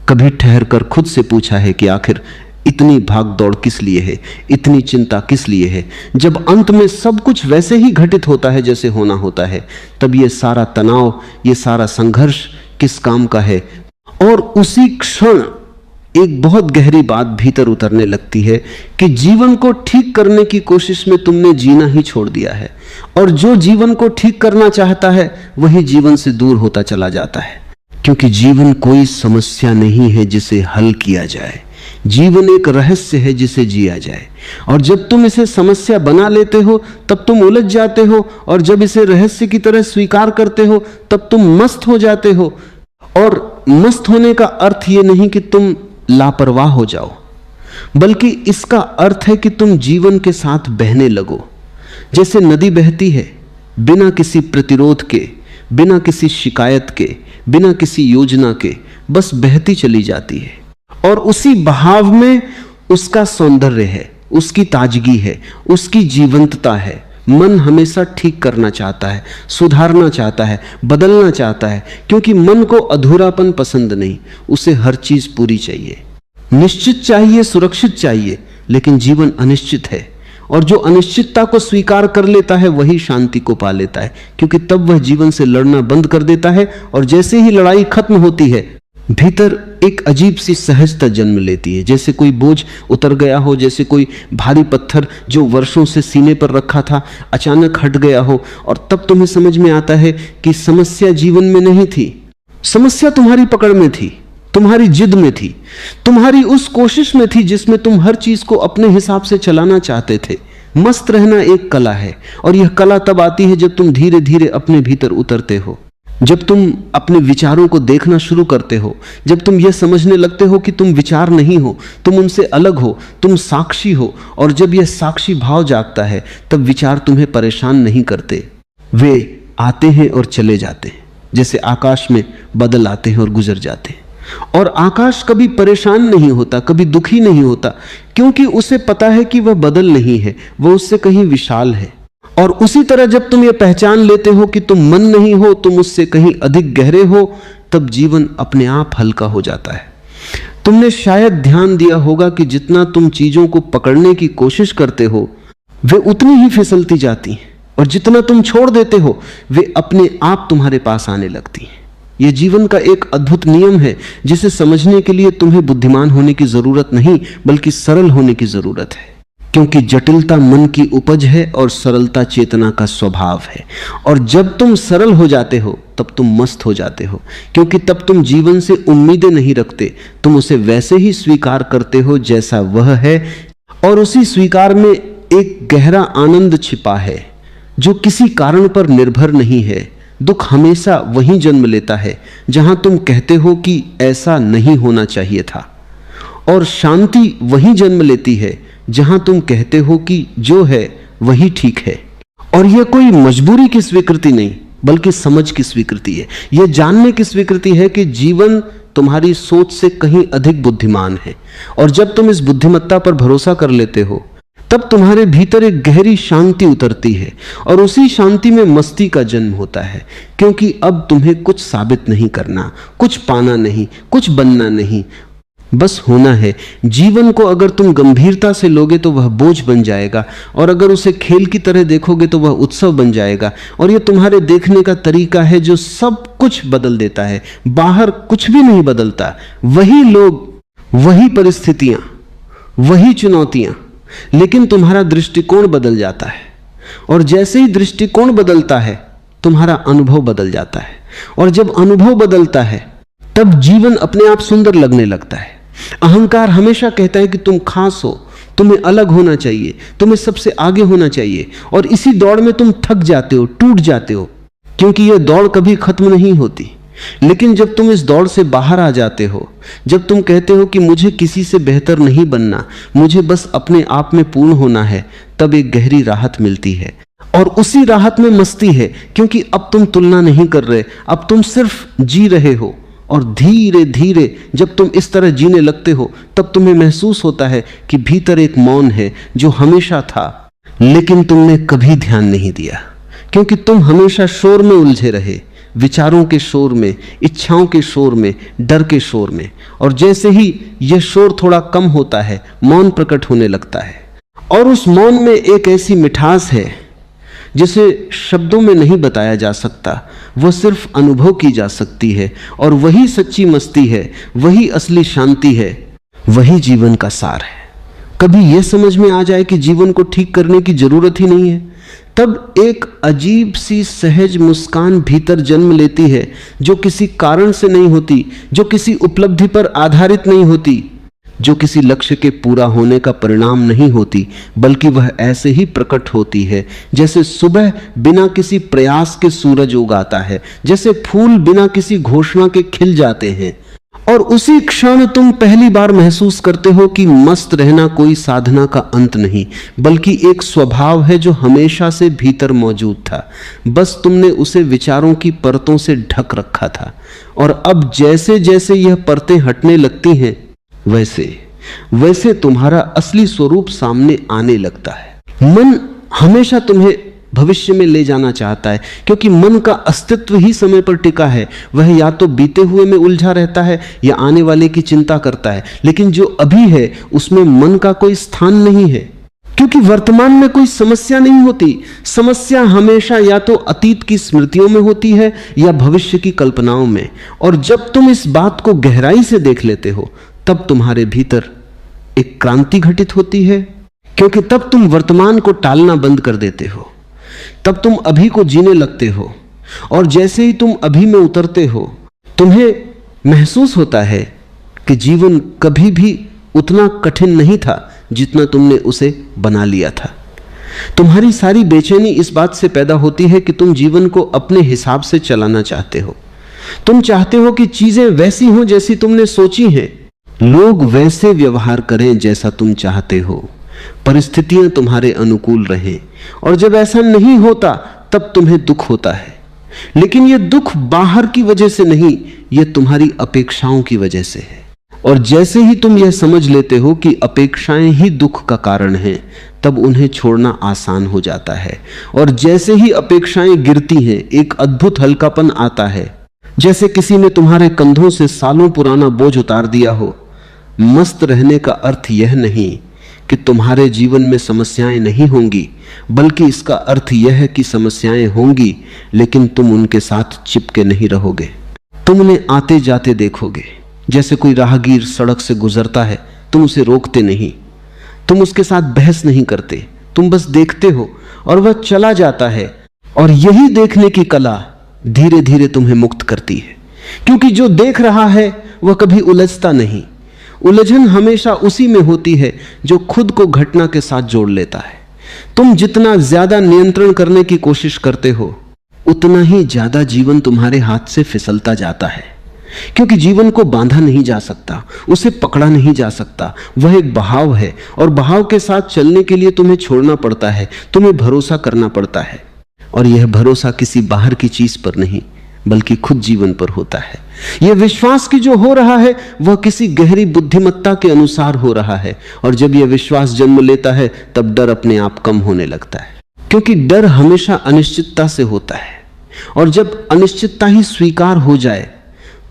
कभी ठहर कर खुद से पूछा है कि आखिर इतनी भाग दौड़ किस लिए है, इतनी चिंता किस लिए है? जब अंत में सब कुछ वैसे ही घटित होता है जैसे होना होता है, तब ये सारा तनाव, ये सारा संघर्ष किस काम का है? और उसी क्षण एक बहुत गहरी बात भीतर उतरने लगती है कि जीवन को ठीक करने की कोशिश में तुमने जीना ही छोड़ दिया है, और जो जीवन को ठीक करना चाहता है वही जीवन से दूर होता चला जाता है। क्योंकि जीवन कोई समस्या नहीं है जिसे हल किया जाए, जीवन एक रहस्य है जिसे जिया जाए। और जब तुम इसे समस्या बना लेते हो तब तुम उलझ जाते हो, और जब इसे रहस्य की तरह स्वीकार करते हो तब तुम मस्त हो जाते हो। और मस्त होने का अर्थ ये नहीं कि तुम लापरवाह हो जाओ, बल्कि इसका अर्थ है कि तुम जीवन के साथ बहने लगो। जैसे नदी बहती है बिना किसी प्रतिरोध के, बिना किसी शिकायत के, बिना किसी योजना के, बस बहती चली जाती है। और उसी बहाव में उसका सौंदर्य है, उसकी ताजगी है, उसकी जीवंतता है। मन हमेशा ठीक करना चाहता है, सुधारना चाहता है, बदलना चाहता है, क्योंकि मन को अधूरापन पसंद नहीं, उसे हर चीज पूरी चाहिए, निश्चित चाहिए, सुरक्षित चाहिए। लेकिन जीवन अनिश्चित है, और जो अनिश्चितता को स्वीकार कर लेता है वही शांति को पा लेता है, क्योंकि तब वह जीवन से लड़ना बंद कर देता है। और जैसे ही लड़ाई खत्म होती है, भीतर एक अजीब सी सहजता जन्म लेती है, जैसे कोई बोझ उतर गया हो, जैसे कोई भारी पत्थर जो वर्षों से सीने पर रखा था अचानक हट गया हो। और तब तुम्हें समझ में आता है कि समस्या जीवन में नहीं थी, समस्या तुम्हारी पकड़ में थी, तुम्हारी जिद में थी, तुम्हारी उस कोशिश में थी जिसमें तुम हर चीज को अपने हिसाब से चलाना चाहते थे। मस्त रहना एक कला है, और यह कला तब आती है जब तुम धीरे धीरे अपने भीतर उतरते हो, जब तुम अपने विचारों को देखना शुरू करते हो, जब तुम यह समझने लगते हो कि तुम विचार नहीं हो, तुम उनसे अलग हो, तुम साक्षी हो। और जब यह साक्षी भाव जागता है तब विचार तुम्हें परेशान नहीं करते, वे आते हैं और चले जाते हैं, जैसे आकाश में बादल आते हैं और गुजर जाते हैं। और आकाश कभी परेशान नहीं होता, कभी दुखी नहीं होता, क्योंकि उसे पता है कि वह बदल नहीं है, वह उससे कहीं विशाल है। और उसी तरह जब तुम ये पहचान लेते हो कि तुम मन नहीं हो, तुम उससे कहीं अधिक गहरे हो, तब जीवन अपने आप हल्का हो जाता है। तुमने शायद ध्यान दिया होगा कि जितना तुम चीजों को पकड़ने की कोशिश करते हो वे उतनी ही फिसलती जाती हैं, और जितना तुम छोड़ देते हो वे अपने आप तुम्हारे पास आने लगती हैं। यह जीवन का एक अद्भुत नियम है जिसे समझने के लिए तुम्हें बुद्धिमान होने की जरूरत नहीं, बल्कि सरल होने की जरूरत है। क्योंकि जटिलता मन की उपज है और सरलता चेतना का स्वभाव है। और जब तुम सरल हो जाते हो तब तुम मस्त हो जाते हो, क्योंकि तब तुम जीवन से उम्मीदें नहीं रखते, तुम उसे वैसे ही स्वीकार करते हो जैसा वह है। और उसी स्वीकार में एक गहरा आनंद छिपा है जो किसी कारण पर निर्भर नहीं है। दुख हमेशा वहीं जन्म लेता है जहां तुम कहते हो कि ऐसा नहीं होना चाहिए था, और शांति वहीं जन्म लेती है जहां तुम कहते हो कि जो है वही ठीक है। और यह कोई मजबूरी की स्वीकृति नहीं, बल्कि समझ की स्वीकृति है। यह जानने की स्वीकृति है कि जीवन तुम्हारी सोच से कहीं अधिक बुद्धिमान है। और जब तुम इस बुद्धिमत्ता पर भरोसा कर लेते हो तब तुम्हारे भीतर एक गहरी शांति उतरती है, और उसी शांति में मस्ती का जन्म होता है। क्योंकि अब तुम्हें कुछ साबित नहीं करना, कुछ पाना नहीं, कुछ बनना नहीं, बस होना है। जीवन को अगर तुम गंभीरता से लोगे तो वह बोझ बन जाएगा, और अगर उसे खेल की तरह देखोगे तो वह उत्सव बन जाएगा। और यह तुम्हारे देखने का तरीका है जो सब कुछ बदल देता है। बाहर कुछ भी नहीं बदलता, वही लोग, वही परिस्थितियां, वही चुनौतियां, लेकिन तुम्हारा दृष्टिकोण बदल जाता है। और जैसे ही दृष्टिकोण बदलता है तुम्हारा अनुभव बदल जाता है, और जब अनुभव बदलता है तब जीवन अपने आप सुंदर लगने लगता है। अहंकार हमेशा कहता है कि तुम खास हो, तुम्हें अलग होना चाहिए, तुम्हें सबसे आगे होना चाहिए, और इसी दौड़ में तुम थक जाते हो, टूट जाते हो, क्योंकि यह दौड़ कभी खत्म नहीं होती। लेकिन जब तुम इस दौड़ से बाहर आ जाते हो, जब तुम कहते हो कि मुझे किसी से बेहतर नहीं बनना, मुझे बस अपने आप में पूर्ण होना है, तब एक गहरी राहत मिलती है। और उसी राहत में मस्ती है, क्योंकि अब तुम तुलना नहीं कर रहे, अब तुम सिर्फ जी रहे हो। और धीरे धीरे जब तुम इस तरह जीने लगते हो तब तुम्हें महसूस होता है कि भीतर एक मौन है जो हमेशा था, लेकिन तुमने कभी ध्यान नहीं दिया, क्योंकि तुम हमेशा शोर में उलझे रहे, विचारों के शोर में, इच्छाओं के शोर में, डर के शोर में। और जैसे ही यह शोर थोड़ा कम होता है, मौन प्रकट होने लगता है। और उस मौन में एक ऐसी मिठास है जिसे शब्दों में नहीं बताया जा सकता, वह सिर्फ अनुभव की जा सकती है। और वही सच्ची मस्ती है, वही असली शांति है, वही जीवन का सार है। कभी यह समझ में आ जाए कि जीवन को ठीक करने की जरूरत ही नहीं है, तब एक अजीब सी सहज मुस्कान भीतर जन्म लेती है, जो किसी कारण से नहीं होती, जो किसी उपलब्धि पर आधारित नहीं होती, जो किसी लक्ष्य के पूरा होने का परिणाम नहीं होती, बल्कि वह ऐसे ही प्रकट होती है जैसे सुबह बिना किसी प्रयास के सूरज उगाता है, जैसे फूल बिना किसी घोषणा के खिल जाते हैं। और उसी क्षण तुम पहली बार महसूस करते हो कि मस्त रहना कोई साधना का अंत नहीं, बल्कि एक स्वभाव है जो हमेशा से भीतर मौजूद था। बस तुमने उसे विचारों की परतों से ढक रखा था। और अब जैसे जैसे यह परतें हटने लगती हैं, वैसे वैसे तुम्हारा असली स्वरूप सामने आने लगता है। मन हमेशा तुम्हें भविष्य में ले जाना चाहता है, क्योंकि मन का अस्तित्व ही समय पर टिका है। वह या तो बीते हुए में उलझा रहता है या आने वाले की चिंता करता है, लेकिन जो अभी है उसमें मन का कोई स्थान नहीं है, क्योंकि वर्तमान में कोई समस्या नहीं होती। समस्या हमेशा या तो अतीत की स्मृतियों में होती है या भविष्य की कल्पनाओं में। और जब तुम इस बात को गहराई से देख लेते हो, तब तुम्हारे भीतर एक क्रांति घटित होती है, क्योंकि तब तुम वर्तमान को टालना बंद कर देते हो। तब तुम अभी को जीने लगते हो। और जैसे ही तुम अभी में उतरते हो, तुम्हें महसूस होता है कि जीवन कभी भी उतना कठिन नहीं था जितना तुमने उसे बना लिया था। तुम्हारी सारी बेचैनी इस बात से पैदा होती है कि तुम जीवन को अपने हिसाब से चलाना चाहते हो। तुम चाहते हो कि चीजें वैसी हों जैसी तुमने सोची हैं, लोग वैसे व्यवहार करें जैसा तुम चाहते हो, परिस्थितियां तुम्हारे अनुकूल रहें। और जब ऐसा नहीं होता तब तुम्हें दुख होता है, लेकिन यह दुख बाहर की वजह से नहीं, यह तुम्हारी अपेक्षाओं की वजह से है। और जैसे ही तुम यह समझ लेते हो कि अपेक्षाएं ही दुख का कारण हैं, तब उन्हें छोड़ना आसान हो जाता है। और जैसे ही अपेक्षाएं गिरती हैं, एक अद्भुत हल्कापन आता है, जैसे किसी ने तुम्हारे कंधों से सालों पुराना बोझ उतार दिया हो। मस्त रहने का अर्थ यह नहीं कि तुम्हारे जीवन में समस्याएं नहीं होंगी, बल्कि इसका अर्थ यह है कि समस्याएं होंगी, लेकिन तुम उनके साथ चिपके नहीं रहोगे। तुम उन्हें आते जाते देखोगे। जैसे कोई राहगीर सड़क से गुजरता है, तुम उसे रोकते नहीं, तुम उसके साथ बहस नहीं करते, तुम बस देखते हो और वह चला जाता है। और यही देखने की कला धीरे धीरे तुम्हें मुक्त करती है, क्योंकि जो देख रहा है वह कभी उलझता नहीं। उलझन हमेशा उसी में होती है जो खुद को घटना के साथ जोड़ लेता है। तुम जितना ज्यादा नियंत्रण करने की कोशिश करते हो, उतना ही ज्यादा जीवन तुम्हारे हाथ से फिसलता जाता है, क्योंकि जीवन को बांधा नहीं जा सकता, उसे पकड़ा नहीं जा सकता। वह एक बहाव है, और बहाव के साथ चलने के लिए तुम्हें छोड़ना पड़ता है, तुम्हें भरोसा करना पड़ता है। और यह भरोसा किसी बाहर की चीज पर नहीं, बल्कि खुद जीवन पर होता है। यह विश्वास कि जो हो रहा है वह किसी गहरी बुद्धिमत्ता के अनुसार हो रहा है। और जब यह विश्वास जन्म लेता है, तब डर अपने आप कम होने लगता है, क्योंकि डर हमेशा अनिश्चितता से होता है। और जब अनिश्चितता ही स्वीकार हो जाए,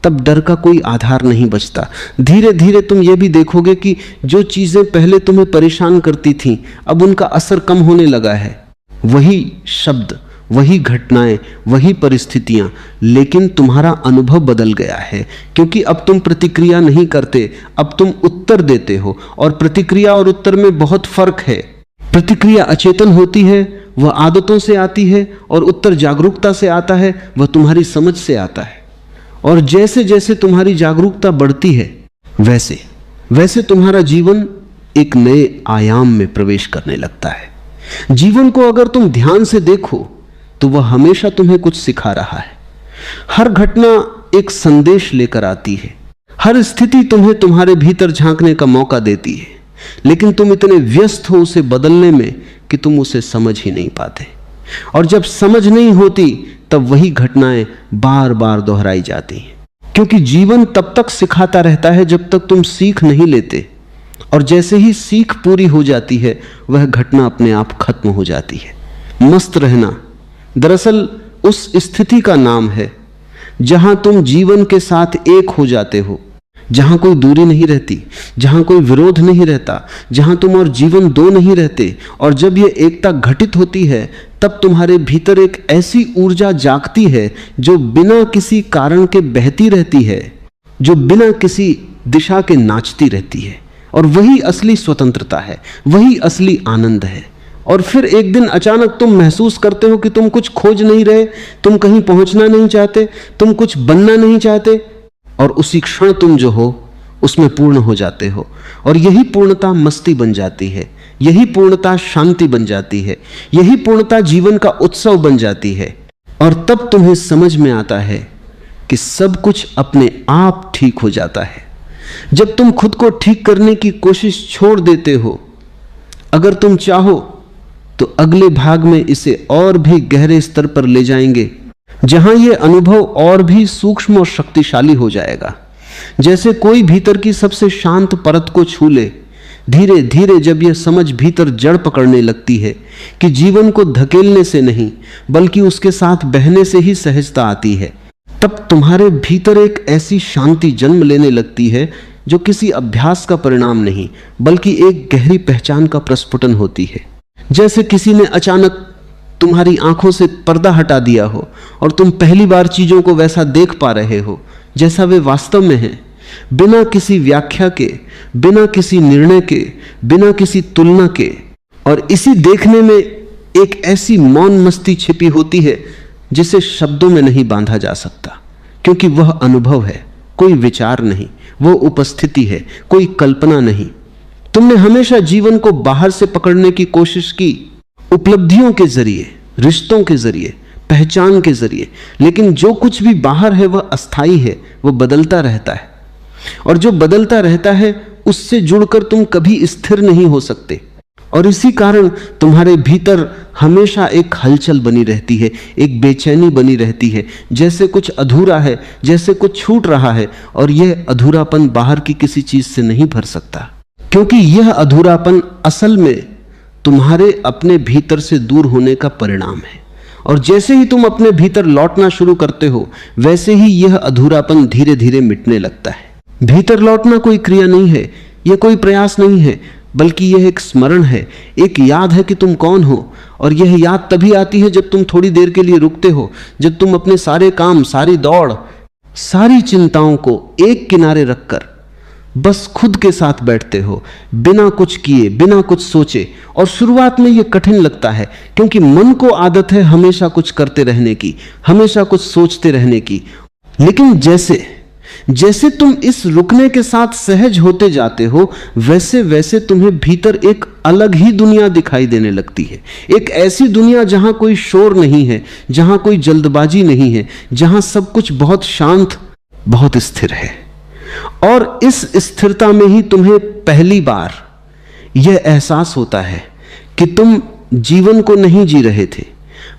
तब डर का कोई आधार नहीं बचता। धीरे धीरे तुम यह भी देखोगे कि जो चीजें पहले तुम्हें परेशान करती थीं, अब उनका असर कम होने लगा है। वही शब्द, वही घटनाएं, वही परिस्थितियां, लेकिन तुम्हारा अनुभव बदल गया है, क्योंकि अब तुम प्रतिक्रिया नहीं करते, अब तुम उत्तर देते हो। और प्रतिक्रिया और उत्तर में बहुत फर्क है। प्रतिक्रिया अचेतन होती है, वह आदतों से आती है, और उत्तर जागरूकता से आता है, वह तुम्हारी समझ से आता है। और जैसे जैसे तुम्हारी जागरूकता बढ़ती है, वैसे वैसे तुम्हारा जीवन एक नए आयाम में प्रवेश करने लगता है। जीवन को अगर तुम ध्यान से देखो तो वह हमेशा तुम्हें कुछ सिखा रहा है। हर घटना एक संदेश लेकर आती है, हर स्थिति तुम्हें तुम्हारे भीतर झांकने का मौका देती है, लेकिन तुम इतने व्यस्त हो उसे बदलने में कि तुम उसे समझ ही नहीं पाते। और जब समझ नहीं होती, तब वही घटनाएं बार बार दोहराई जाती हैं, क्योंकि जीवन तब तक सिखाता रहता है जब तक तुम सीख नहीं लेते। और जैसे ही सीख पूरी हो जाती है, वह घटना अपने आप खत्म हो जाती है। मस्त रहना दरअसल उस स्थिति का नाम है जहां तुम जीवन के साथ एक हो जाते हो, जहां कोई दूरी नहीं रहती, जहां कोई विरोध नहीं रहता, जहां तुम और जीवन दो नहीं रहते। और जब यह एकता घटित होती है तब तुम्हारे भीतर एक ऐसी ऊर्जा जागती है जो बिना किसी कारण के बहती रहती है, जो बिना किसी दिशा के नाचती रहती है। और वही असली स्वतंत्रता है, वही असली आनंद है। और फिर एक दिन अचानक तुम महसूस करते हो कि तुम कुछ खोज नहीं रहे, तुम कहीं पहुंचना नहीं चाहते, तुम कुछ बनना नहीं चाहते, और उसी क्षण तुम जो हो उसमें पूर्ण हो जाते हो। और यही पूर्णता मस्ती बन जाती है, यही पूर्णता शांति बन जाती है, यही पूर्णता जीवन का उत्सव बन जाती है। और तब तुम्हें समझ में आता है कि सब कुछ अपने आप ठीक हो जाता है। जब तुम खुद को ठीक करने की कोशिश छोड़ देते हो, अगर तुम चाहो तो अगले भाग में इसे और भी गहरे स्तर पर ले जाएंगे, जहां यह अनुभव और भी सूक्ष्म और शक्तिशाली हो जाएगा। जैसे कोई भीतर की सबसे शांत परत को छू ले, धीरे धीरे जब यह समझ भीतर जड़ पकड़ने लगती है कि जीवन को धकेलने से नहीं बल्कि उसके साथ बहने से ही सहजता आती है, तब तुम्हारे भीतर एक ऐसी शांति जन्म लेने लगती है जो किसी अभ्यास का परिणाम नहीं बल्कि एक गहरी पहचान का प्रस्फुटन होती है। जैसे किसी ने अचानक तुम्हारी आंखों से पर्दा हटा दिया हो और तुम पहली बार चीजों को वैसा देख पा रहे हो जैसा वे वास्तव में हैं, बिना किसी व्याख्या के, बिना किसी निर्णय के, बिना किसी तुलना के। और इसी देखने में एक ऐसी मौन मस्ती छिपी होती है जिसे शब्दों में नहीं बांधा जा सकता, क्योंकि वह अनुभव है, कोई विचार नहीं, वो उपस्थिति है, कोई कल्पना नहीं। तुमने हमेशा जीवन को बाहर से पकड़ने की कोशिश की, उपलब्धियों के जरिए, रिश्तों के जरिए, पहचान के जरिए, लेकिन जो कुछ भी बाहर है वह अस्थाई है, वह बदलता रहता है। और जो बदलता रहता है उससे जुड़कर तुम कभी स्थिर नहीं हो सकते। और इसी कारण तुम्हारे भीतर हमेशा एक हलचल बनी रहती है, एक बेचैनी बनी रहती है, जैसे कुछ अधूरा है, जैसे कुछ छूट रहा है। और यह अधूरापन बाहर की किसी चीज से नहीं भर सकता, क्योंकि यह अधूरापन असल में तुम्हारे अपने भीतर से दूर होने का परिणाम है। और जैसे ही तुम अपने भीतर लौटना शुरू करते हो वैसे ही यह अधूरापन धीरे धीरे मिटने लगता है। भीतर लौटना कोई क्रिया नहीं है, यह कोई प्रयास नहीं है, बल्कि यह एक स्मरण है, एक याद है कि तुम कौन हो। और यह याद तभी आती है जब तुम थोड़ी देर के लिए रुकते हो, जब तुम अपने सारे काम, सारी दौड़, सारी चिंताओं को एक किनारे रखकर बस खुद के साथ बैठते हो, बिना कुछ किए, बिना कुछ सोचे। और शुरुआत में यह कठिन लगता है, क्योंकि मन को आदत है हमेशा कुछ करते रहने की, हमेशा कुछ सोचते रहने की। लेकिन जैसे जैसे तुम इस रुकने के साथ सहज होते जाते हो, वैसे वैसे तुम्हें भीतर एक अलग ही दुनिया दिखाई देने लगती है। एक ऐसी दुनिया जहां कोई शोर नहीं है, जहां कोई जल्दबाजी नहीं है, जहां सब कुछ बहुत शांत, बहुत स्थिर है। और इस स्थिरता में ही तुम्हें पहली बार यह एहसास होता है कि तुम जीवन को नहीं जी रहे थे,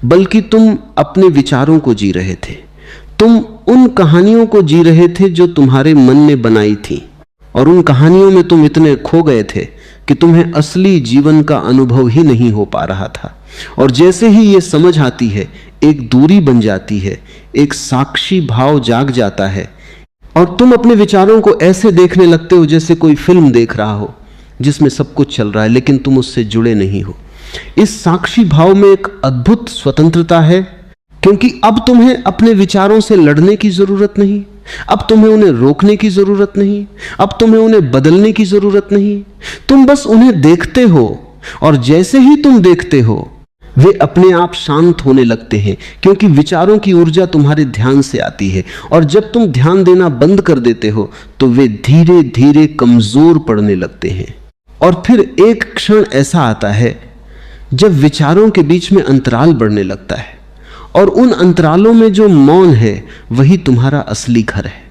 बल्कि तुम अपने विचारों को जी रहे थे। तुम उन कहानियों को जी रहे थे जो तुम्हारे मन ने बनाई थी, और उन कहानियों में तुम इतने खो गए थे कि तुम्हें असली जीवन का अनुभव ही नहीं हो पा रहा था। और जैसे ही ये समझ आती है, एक दूरी बन जाती है, एक साक्षी भाव जाग जाता है, और तुम अपने विचारों को ऐसे देखने लगते हो जैसे कोई फिल्म देख रहा हो जिसमें सब कुछ चल रहा है, लेकिन तुम उससे जुड़े नहीं हो। इस साक्षी भाव में एक अद्भुत स्वतंत्रता है, क्योंकि अब तुम्हें अपने विचारों से लड़ने की जरूरत नहीं, अब तुम्हें उन्हें रोकने की जरूरत नहीं, अब तुम्हें उन्हें बदलने की जरूरत नहीं। तुम बस उन्हें देखते हो, और जैसे ही तुम देखते हो वे अपने आप शांत होने लगते हैं, क्योंकि विचारों की ऊर्जा तुम्हारे ध्यान से आती है। और जब तुम ध्यान देना बंद कर देते हो तो वे धीरे धीरे कमजोर पड़ने लगते हैं। और फिर एक क्षण ऐसा आता है जब विचारों के बीच में अंतराल बढ़ने लगता है, और उन अंतरालों में जो मौन है वही तुम्हारा असली घर है।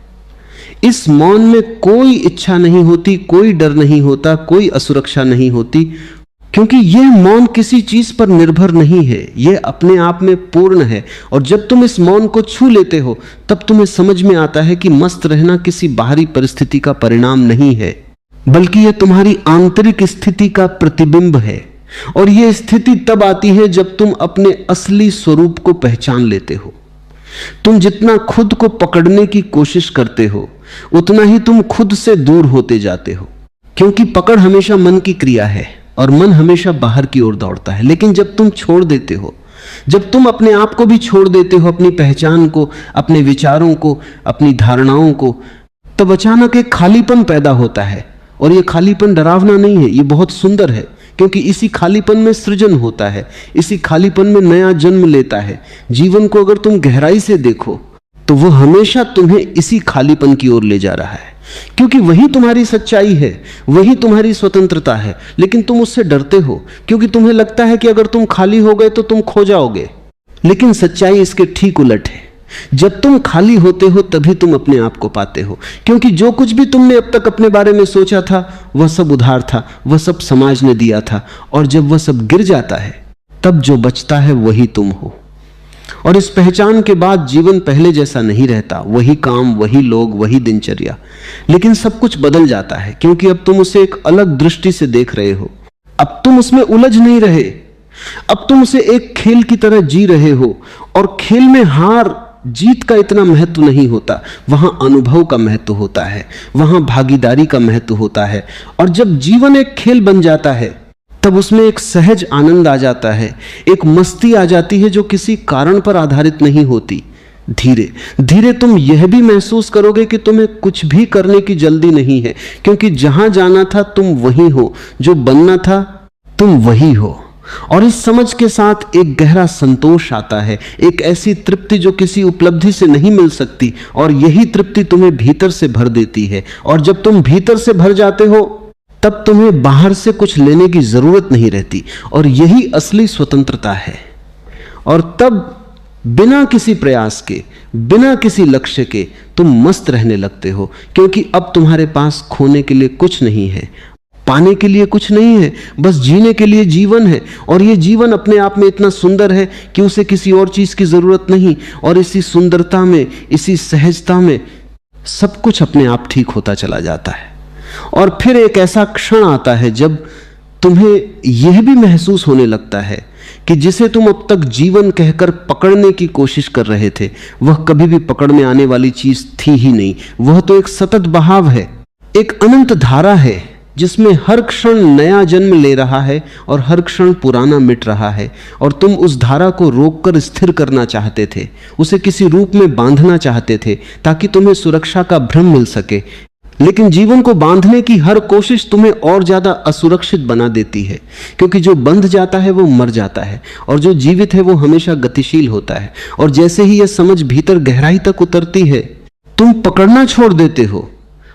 इस मौन में कोई इच्छा नहीं होती, कोई डर नहीं होता, कोई असुरक्षा नहीं होती, क्योंकि यह मौन किसी चीज पर निर्भर नहीं है, यह अपने आप में पूर्ण है। और जब तुम इस मौन को छू लेते हो तब तुम्हें समझ में आता है कि मस्त रहना किसी बाहरी परिस्थिति का परिणाम नहीं है, बल्कि यह तुम्हारी आंतरिक स्थिति का प्रतिबिंब है। और यह स्थिति तब आती है जब तुम अपने असली स्वरूप को पहचान लेते हो, तुम जितना खुद को पकड़ने की कोशिश करते हो उतना ही तुम खुद से दूर होते जाते हो, क्योंकि पकड़ हमेशा मन की क्रिया है और मन हमेशा बाहर की ओर दौड़ता है। लेकिन जब तुम छोड़ देते हो, जब तुम अपने आप को भी छोड़ देते हो, अपनी पहचान को, अपने विचारों को, अपनी धारणाओं को, तब अचानक एक खालीपन पैदा होता है। और ये खालीपन डरावना नहीं है, ये बहुत सुंदर है, क्योंकि इसी खालीपन में सृजन होता है, इसी खालीपन में नया जन्म लेता है। जीवन को अगर तुम गहराई से देखो तो वो हमेशा तुम्हें इसी खालीपन की ओर ले जा रहा है, क्योंकि वही तुम्हारी सच्चाई है, वही तुम्हारी स्वतंत्रता है। लेकिन तुम उससे डरते हो, क्योंकि तुम्हें लगता है कि अगर तुम खाली हो गए तो तुम खो जाओगे। लेकिन सच्चाई इसके ठीक उलट है। जब तुम खाली होते हो तभी तुम अपने आप को पाते हो, क्योंकि जो कुछ भी तुमने अब तक अपने बारे में सोचा था वह सब उधार था, वह सब समाज ने दिया था। और जब वह सब गिर जाता है तब जो बचता है वही तुम हो। और इस पहचान के बाद जीवन पहले जैसा नहीं रहता, वही काम, वही लोग, वही दिनचर्या। लेकिन सब कुछ बदल जाता है, क्योंकि अब तुम उसे एक अलग दृष्टि से देख रहे हो। अब तुम उसमें उलझ नहीं रहे, अब तुम उसे एक खेल की तरह जी रहे हो। और खेल में हार जीत का इतना महत्व नहीं होता, वहां अनुभव का महत्व होता है, वहां भागीदारी का महत्व होता है। और जब जीवन एक खेल बन जाता है तब उसमें एक सहज आनंद आ जाता है, एक मस्ती आ जाती है जो किसी कारण पर आधारित नहीं होती। धीरे धीरे तुम यह भी महसूस करोगे कि तुम्हें कुछ भी करने की जल्दी नहीं है, क्योंकि जहां जाना था तुम वही हो, जो बनना था तुम वही हो। और इस समझ के साथ एक गहरा संतोष आता है, एक ऐसी तृप्ति जो किसी उपलब्धि से नहीं मिल सकती। और यही तृप्ति तुम्हें भीतर से भर देती है। और जब तुम भीतर से भर जाते हो तब तुम्हें बाहर से कुछ लेने की जरूरत नहीं रहती। और यही असली स्वतंत्रता है। और तब बिना किसी प्रयास के, बिना किसी लक्ष्य के तुम मस्त रहने लगते हो, क्योंकि अब तुम्हारे पास खोने के लिए कुछ नहीं है, पाने के लिए कुछ नहीं है, बस जीने के लिए जीवन है। और ये जीवन अपने आप में इतना सुंदर है कि उसे किसी और चीज की जरूरत नहीं। और इसी सुंदरता में, इसी सहजता में सब कुछ अपने आप ठीक होता चला जाता है। और फिर एक ऐसा क्षण आता है जब तुम्हें यह भी महसूस होने लगता है कि जिसे तुम अब तक जीवन कहकर पकड़ने की कोशिश कर रहे थे वह कभी भी पकड़ में आने वाली चीज थी ही नहीं। वह तो एक सतत बहाव है, एक अनंत धारा है, जिसमें हर क्षण नया जन्म ले रहा है और हर क्षण पुराना मिट रहा है। और तुम उस धारा को रोककर स्थिर करना चाहते थे, उसे किसी रूप में बांधना चाहते थे ताकि तुम्हें सुरक्षा का भ्रम मिल सके। लेकिन जीवन को बांधने की हर कोशिश तुम्हें और ज्यादा असुरक्षित बना देती है, क्योंकि जो बंध जाता है वो मर जाता है और जो जीवित है वो हमेशा गतिशील होता है। और जैसे ही यह समझ भीतर गहराई तक उतरती है तुम पकड़ना छोड़ देते हो,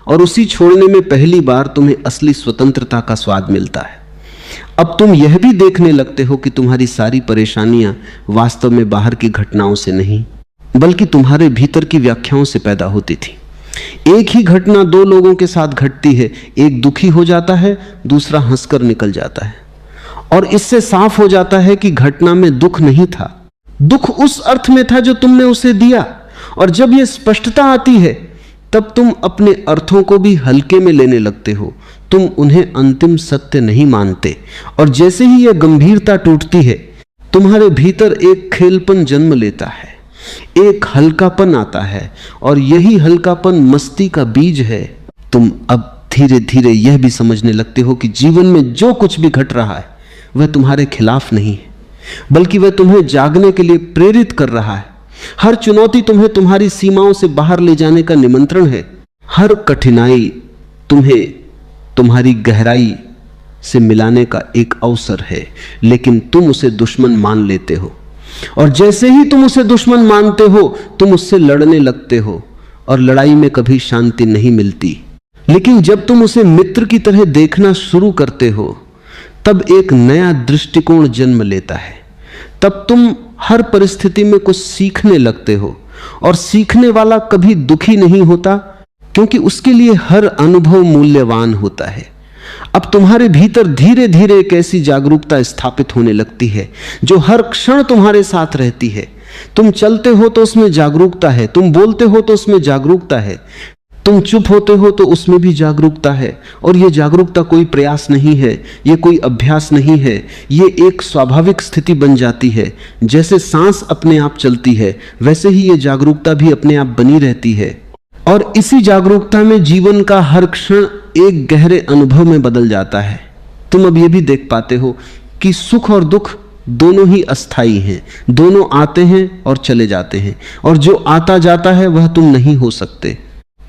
और उसी छोड़ने में पहली बार तुम्हें असली स्वतंत्रता का स्वाद मिलता है। अब तुम यह भी देखने लगते हो कि तुम्हारी सारी परेशानियां वास्तव में बाहर की घटनाओं से नहीं बल्कि तुम्हारे भीतर की व्याख्याओं से पैदा होती थी। एक ही घटना दो लोगों के साथ घटती है, एक दुखी हो जाता है, दूसरा हंसकर निकल जाता है। और इससे साफ हो जाता है कि घटना में दुख नहीं था, दुख उस अर्थ में था जो तुमने उसे दिया। और जब यह स्पष्टता आती है तब तुम अपने अर्थों को भी हल्के में लेने लगते हो, तुम उन्हें अंतिम सत्य नहीं मानते। और जैसे ही यह गंभीरता टूटती है तुम्हारे भीतर एक खेलपन जन्म लेता है, एक हल्कापन आता है, और यही हल्कापन मस्ती का बीज है। तुम अब धीरे धीरे यह भी समझने लगते हो कि जीवन में जो कुछ भी घट रहा है वह तुम्हारे खिलाफ नहीं है, बल्कि वह तुम्हें जागने के लिए प्रेरित कर रहा है। हर चुनौती तुम्हें तुम्हारी सीमाओं से बाहर ले जाने का निमंत्रण है। हर कठिनाई तुम्हें तुम्हारी गहराई से मिलाने का एक अवसर है, लेकिन तुम उसे दुश्मन मान लेते हो। और जैसे ही तुम उसे दुश्मन मानते हो तुम उससे लड़ने लगते हो, और लड़ाई में कभी शांति नहीं मिलती। लेकिन जब तुम उसे मित्र की तरह देखना शुरू करते हो तब एक नया दृष्टिकोण जन्म लेता है। तब तुम हर परिस्थिति में कुछ सीखने लगते हो, और सीखने वाला कभी दुखी नहीं होता, क्योंकि उसके लिए हर अनुभव मूल्यवान होता है। अब तुम्हारे भीतर धीरे धीरे एक ऐसी जागरूकता स्थापित होने लगती है जो हर क्षण तुम्हारे साथ रहती है। तुम चलते हो तो उसमें जागरूकता है, तुम बोलते हो तो उसमें जागरूकता है, तुम चुप होते हो तो उसमें भी जागरूकता है, और ये जागरूकता कोई प्रयास नहीं है, ये कोई अभ्यास नहीं है, ये एक स्वाभाविक स्थिति बन जाती है। जैसे सांस अपने आप चलती है वैसे ही ये जागरूकता भी अपने आप बनी रहती है, और इसी जागरूकता में जीवन का हर क्षण एक गहरे अनुभव में बदल जाता है। तुम अब ये भी देख पाते हो कि सुख और दुख दोनों ही अस्थाई हैं, दोनों आते हैं और चले जाते हैं, और जो आता जाता है वह तुम नहीं हो सकते,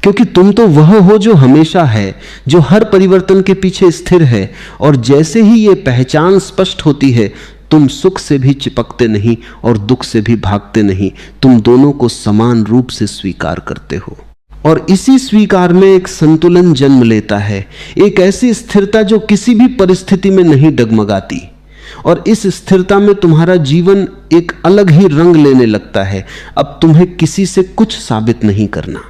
क्योंकि तुम तो वह हो जो हमेशा है, जो हर परिवर्तन के पीछे स्थिर है। और जैसे ही ये पहचान स्पष्ट होती है, तुम सुख से भी चिपकते नहीं और दुख से भी भागते नहीं, तुम दोनों को समान रूप से स्वीकार करते हो। और इसी स्वीकार में एक संतुलन जन्म लेता है, एक ऐसी स्थिरता जो किसी भी परिस्थिति में नहीं डगमगाती, और इस स्थिरता में तुम्हारा जीवन एक अलग ही रंग लेने लगता है। अब तुम्हें किसी से कुछ साबित नहीं करना,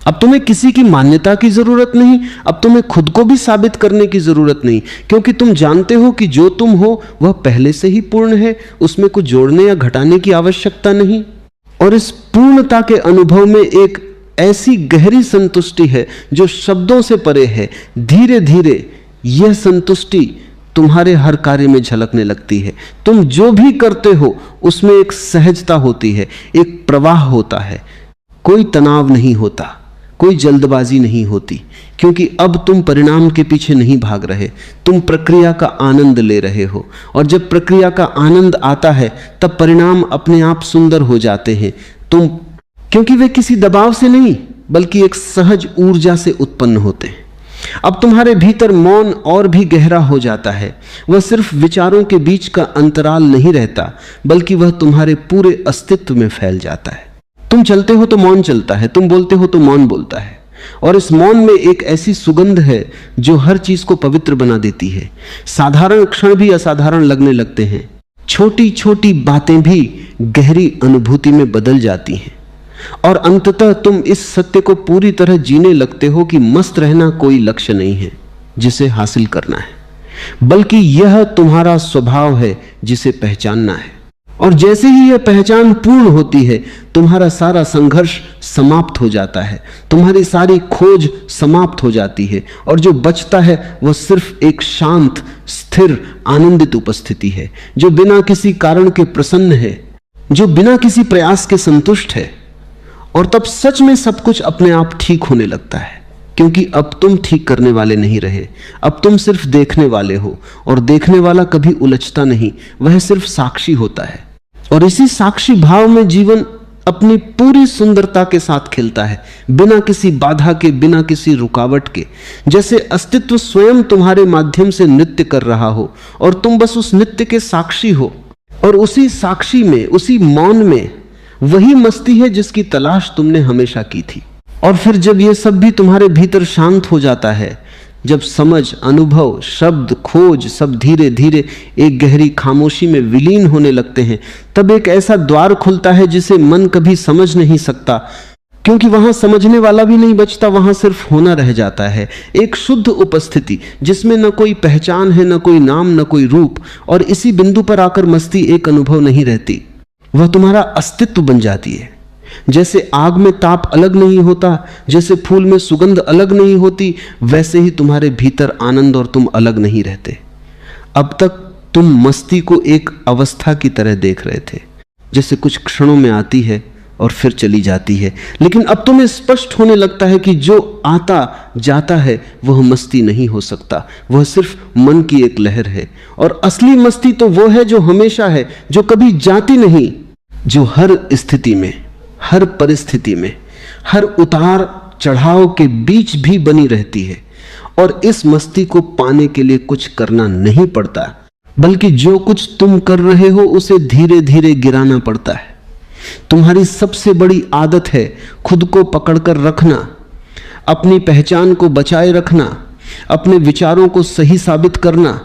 अब तुम्हें किसी की मान्यता की जरूरत नहीं, अब तुम्हें खुद को भी साबित करने की जरूरत नहीं, क्योंकि तुम जानते हो कि जो तुम हो वह पहले से ही पूर्ण है, उसमें कुछ जोड़ने या घटाने की आवश्यकता नहीं। और इस पूर्णता के अनुभव में एक ऐसी गहरी संतुष्टि है जो शब्दों से परे है। धीरे धीरे यह संतुष्टि तुम्हारे हर कार्य में झलकने लगती है। तुम जो भी करते हो उसमें एक सहजता होती है, एक प्रवाह होता है, कोई तनाव नहीं होता, कोई जल्दबाजी नहीं होती, क्योंकि अब तुम परिणाम के पीछे नहीं भाग रहे, तुम प्रक्रिया का आनंद ले रहे हो। और जब प्रक्रिया का आनंद आता है तब परिणाम अपने आप सुंदर हो जाते हैं, क्योंकि वे किसी दबाव से नहीं बल्कि एक सहज ऊर्जा से उत्पन्न होते हैं। अब तुम्हारे भीतर मौन और भी गहरा हो जाता है, वह सिर्फ विचारों के बीच का अंतराल नहीं रहता, बल्कि वह तुम्हारे पूरे अस्तित्व में फैल जाता है। तुम चलते हो तो मौन चलता है, तुम बोलते हो तो मौन बोलता है, और इस मौन में एक ऐसी सुगंध है जो हर चीज को पवित्र बना देती है। साधारण क्षण भी असाधारण लगने लगते हैं, छोटी छोटी बातें भी गहरी अनुभूति में बदल जाती हैं, और अंततः तुम इस सत्य को पूरी तरह जीने लगते हो कि मस्त रहना कोई लक्ष्य नहीं है जिसे हासिल करना है, बल्कि यह तुम्हारा स्वभाव है जिसे पहचानना है। और जैसे ही यह पहचान पूर्ण होती है, तुम्हारा सारा संघर्ष समाप्त हो जाता है, तुम्हारी सारी खोज समाप्त हो जाती है, और जो बचता है वह सिर्फ एक शांत, स्थिर, आनंदित उपस्थिति है, जो बिना किसी कारण के प्रसन्न है, जो बिना किसी प्रयास के संतुष्ट है। और तब सच में सब कुछ अपने आप ठीक होने लगता है, क्योंकि अब तुम ठीक करने वाले नहीं रहे, अब तुम सिर्फ देखने वाले हो, और देखने वाला कभी उलझता नहीं, वह सिर्फ साक्षी होता है। और इसी साक्षी भाव में जीवन अपनी पूरी सुंदरता के साथ खिलता है, बिना किसी बाधा के, बिना किसी रुकावट के, जैसे अस्तित्व स्वयं तुम्हारे माध्यम से नृत्य कर रहा हो और तुम बस उस नृत्य के साक्षी हो। और उसी साक्षी में, उसी मौन में वही मस्ती है जिसकी तलाश तुमने हमेशा की थी। और फिर जब यह सब भी तुम्हारे भीतर शांत हो जाता है, जब समझ, अनुभव, शब्द, खोज सब धीरे धीरे एक गहरी खामोशी में विलीन होने लगते हैं, तब एक ऐसा द्वार खुलता है जिसे मन कभी समझ नहीं सकता, क्योंकि वहां समझने वाला भी नहीं बचता, वहां सिर्फ होना रह जाता है। एक शुद्ध उपस्थिति जिसमें न कोई पहचान है, न कोई नाम, न कोई रूप। और इसी बिंदु पर आकर मस्ती एक अनुभव नहीं रहती, वह तुम्हारा अस्तित्व बन जाती है। जैसे आग में ताप अलग नहीं होता, जैसे फूल में सुगंध अलग नहीं होती, वैसे ही तुम्हारे भीतर आनंद और तुम अलग नहीं रहते। अब तक तुम मस्ती को एक अवस्था की तरह देख रहे थे, जैसे कुछ क्षणों में आती है और फिर चली जाती है, लेकिन अब तुम्हें स्पष्ट होने लगता है कि जो आता जाता है वह मस्ती नहीं हो सकता, वह सिर्फ मन की एक लहर है। और असली मस्ती तो वो है जो हमेशा है, जो कभी जाती नहीं, जो हर स्थिति में, हर परिस्थिति में, हर उतार चढ़ाव के बीच भी बनी रहती है। और इस मस्ती को पाने के लिए कुछ करना नहीं पड़ता, बल्कि जो कुछ तुम कर रहे हो उसे धीरे धीरे गिराना पड़ता है। तुम्हारी सबसे बड़ी आदत है खुद को पकड़कर रखना, अपनी पहचान को बचाए रखना, अपने विचारों को सही साबित करना,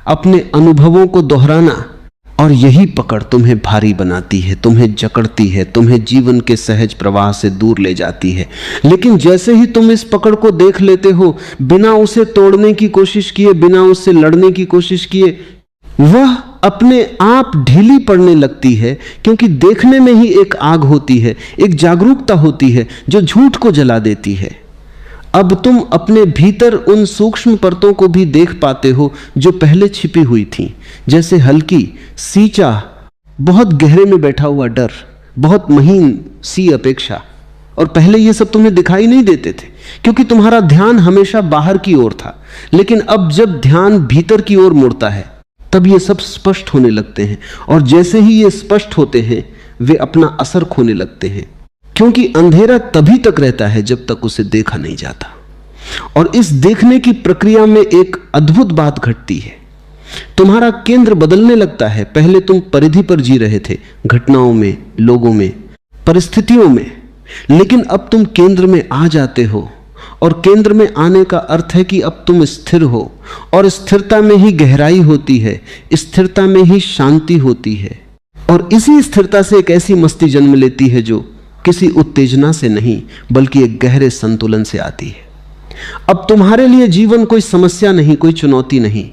अपने अनुभवों को दोहराना। और यही पकड़ तुम्हें भारी बनाती है, तुम्हें जकड़ती है, तुम्हें जीवन के सहज प्रवाह से दूर ले जाती है। लेकिन जैसे ही तुम इस पकड़ को देख लेते हो, बिना उसे तोड़ने की कोशिश किए, बिना उससे लड़ने की कोशिश किए, वह अपने आप ढीली पड़ने लगती है, क्योंकि देखने में ही एक आग होती है, एक जागरूकता होती है जो झूठ को जला देती है। अब तुम अपने भीतर उन सूक्ष्म परतों को भी देख पाते हो जो पहले छिपी हुई थीं, जैसे हल्की सींचा, बहुत गहरे में बैठा हुआ डर, बहुत महीन सी अपेक्षा। और पहले ये सब तुम्हें दिखाई नहीं देते थे क्योंकि तुम्हारा ध्यान हमेशा बाहर की ओर था। लेकिन अब जब ध्यान भीतर की ओर मुड़ता है तब ये सब स्पष्ट होने लगते हैं, और जैसे ही ये स्पष्ट होते हैं वे अपना असर खोने लगते हैं, क्योंकि अंधेरा तभी तक रहता है जब तक उसे देखा नहीं जाता। और इस देखने की प्रक्रिया में एक अद्भुत बात घटती है, तुम्हारा केंद्र बदलने लगता है। पहले तुम परिधि पर जी रहे थे, घटनाओं में, लोगों में, परिस्थितियों में, लेकिन अब तुम केंद्र में आ जाते हो। और केंद्र में आने का अर्थ है कि अब तुम स्थिर हो, और स्थिरता में ही गहराई होती है, स्थिरता में ही शांति होती है। और इसी स्थिरता से एक ऐसी मस्ती जन्म लेती है जो किसी उत्तेजना से नहीं बल्कि एक गहरे संतुलन से आती है। अब तुम्हारे लिए जीवन कोई समस्या नहीं, कोई चुनौती नहीं,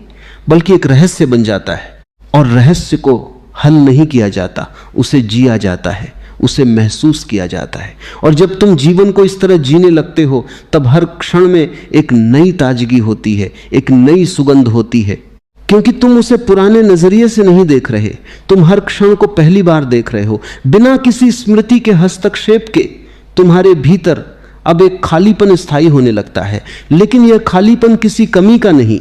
बल्कि एक रहस्य बन जाता है। और रहस्य को हल नहीं किया जाता, उसे जिया जाता है, उसे महसूस किया जाता है। और जब तुम जीवन को इस तरह जीने लगते हो तब हर क्षण में एक नई ताजगी होती है, एक नई सुगंध होती है, क्योंकि तुम उसे पुराने नजरिए से नहीं देख रहे, तुम हर क्षण को पहली बार देख रहे हो। बिना किसी स्मृति के हस्तक्षेप के तुम्हारे भीतर अब एक खालीपन स्थायी होने लगता है। लेकिन यह खालीपन किसी कमी का नहीं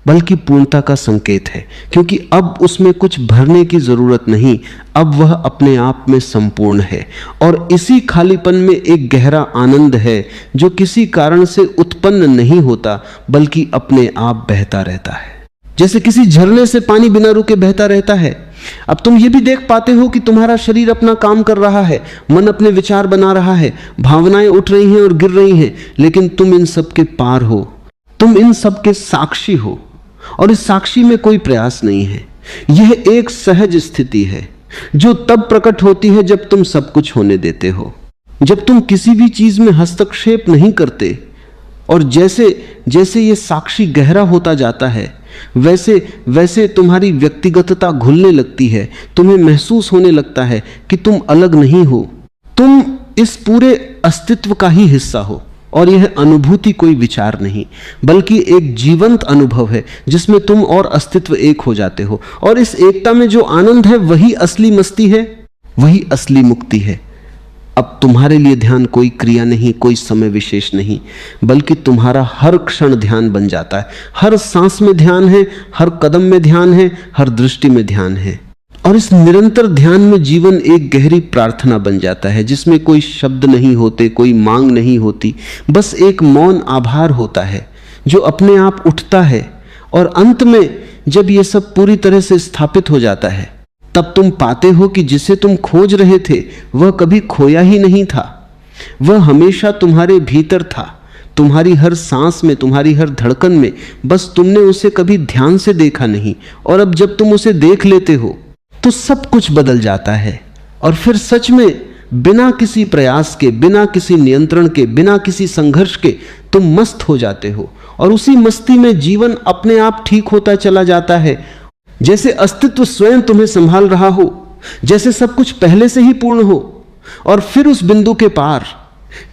बल्कि पूर्णता का संकेत है, क्योंकि अब उसमें कुछ भरने की जरूरत नहीं, अब वह अपने आप में संपूर्ण है। और इसी खालीपन में एक गहरा आनंद है जो किसी कारण से उत्पन्न नहीं होता बल्कि अपने आप बहता रहता है। जैसे किसी झरने से पानी बिना रुके बहता रहता है। अब तुम ये भी देख पाते हो कि तुम्हारा शरीर अपना काम कर रहा है, मन अपने विचार बना रहा है, भावनाएं उठ रही हैं और गिर रही हैं, लेकिन तुम इन सब के पार हो, तुम इन सब के साक्षी हो। और इस साक्षी में कोई प्रयास नहीं है। यह एक सहज स्थिति है जो तब प्रकट होती है जब तुम सब कुछ होने देते हो, जब तुम किसी भी चीज में हस्तक्षेप नहीं करते। और जैसे जैसे ये साक्षी गहरा होता जाता है वैसे वैसे तुम्हारी व्यक्तिगतता घुलने लगती है। तुम्हें महसूस होने लगता है कि तुम अलग नहीं हो, तुम इस पूरे अस्तित्व का ही हिस्सा हो। और यह अनुभूति कोई विचार नहीं बल्कि एक जीवंत अनुभव है जिसमें तुम और अस्तित्व एक हो जाते हो। और इस एकता में जो आनंद है वही असली मस्ती है, वही असली मुक्ति है। अब तुम्हारे लिए ध्यान कोई क्रिया नहीं, कोई समय विशेष नहीं, बल्कि तुम्हारा हर क्षण ध्यान बन जाता है। हर सांस में ध्यान है, हर कदम में ध्यान है, हर दृष्टि में ध्यान है। और इस निरंतर ध्यान में जीवन एक गहरी प्रार्थना बन जाता है जिसमें कोई शब्द नहीं होते, कोई मांग नहीं होती, बस एक मौन आभार होता है जो अपने आप उठता है। और अंत में जब ये सब पूरी तरह से स्थापित हो जाता है तब तुम पाते हो कि जिसे तुम खोज रहे थे वह कभी खोया ही नहीं था, वह हमेशा तुम्हारे भीतर था, तुम्हारी हर सांस में, तुम्हारी हर धड़कन में, बस तुमने उसे कभी ध्यान से देखा नहीं। और अब जब तुम उसे देख लेते हो तो सब कुछ बदल जाता है। और फिर सच में बिना किसी प्रयास के, बिना किसी नियंत्रण के, बिना किसी संघर्ष के तुम मस्त हो जाते हो। और उसी मस्ती में जीवन अपने आप ठीक होता चला जाता है, जैसे अस्तित्व स्वयं तुम्हें संभाल रहा हो, जैसे सब कुछ पहले से ही पूर्ण हो। और फिर उस बिंदु के पार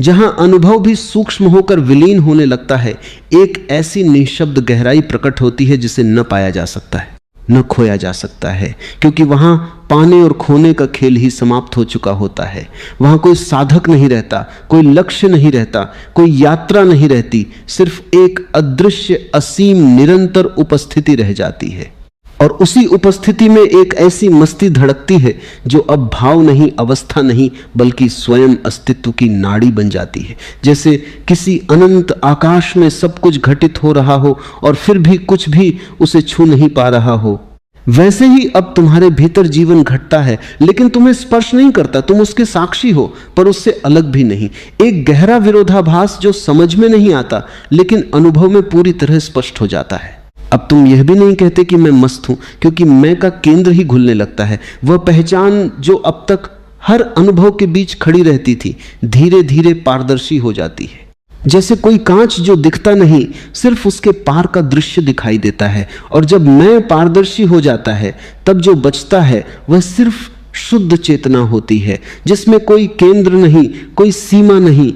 जहां अनुभव भी सूक्ष्म होकर विलीन होने लगता है, एक ऐसी निःशब्द गहराई प्रकट होती है जिसे न पाया जा सकता है, न खोया जा सकता है, क्योंकि वहां पाने और खोने का खेल ही समाप्त हो चुका होता है। वहां कोई साधक नहीं रहता, कोई लक्ष्य नहीं रहता, कोई यात्रा नहीं रहती, सिर्फ एक अदृश्य असीम निरंतर उपस्थिति रह जाती है। और उसी उपस्थिति में एक ऐसी मस्ती धड़कती है जो अब भाव नहीं, अवस्था नहीं, बल्कि स्वयं अस्तित्व की नाड़ी बन जाती है। जैसे किसी अनंत आकाश में सब कुछ घटित हो रहा हो और फिर भी कुछ भी उसे छू नहीं पा रहा हो, वैसे ही अब तुम्हारे भीतर जीवन घटता है, लेकिन तुम्हें स्पर्श नहीं करता, तुम उसके साक्षी हो पर उससे अलग भी नहीं। एक गहरा विरोधाभास जो समझ में नहीं आता लेकिन अनुभव में पूरी तरह स्पष्ट हो जाता है। अब तुम यह भी नहीं कहते कि मैं मस्त हूं, क्योंकि मैं का केंद्र ही घुलने लगता है। वह पहचान जो अब तक हर अनुभव के बीच खड़ी रहती थी धीरे धीरे पारदर्शी हो जाती है। जैसे कोई कांच जो दिखता नहीं, सिर्फ उसके पार का दृश्य दिखाई देता है। और जब मैं पारदर्शी हो जाता है तब जो बचता है वह सिर्फ शुद्ध चेतना होती है, जिसमें कोई केंद्र नहीं, कोई सीमा नहीं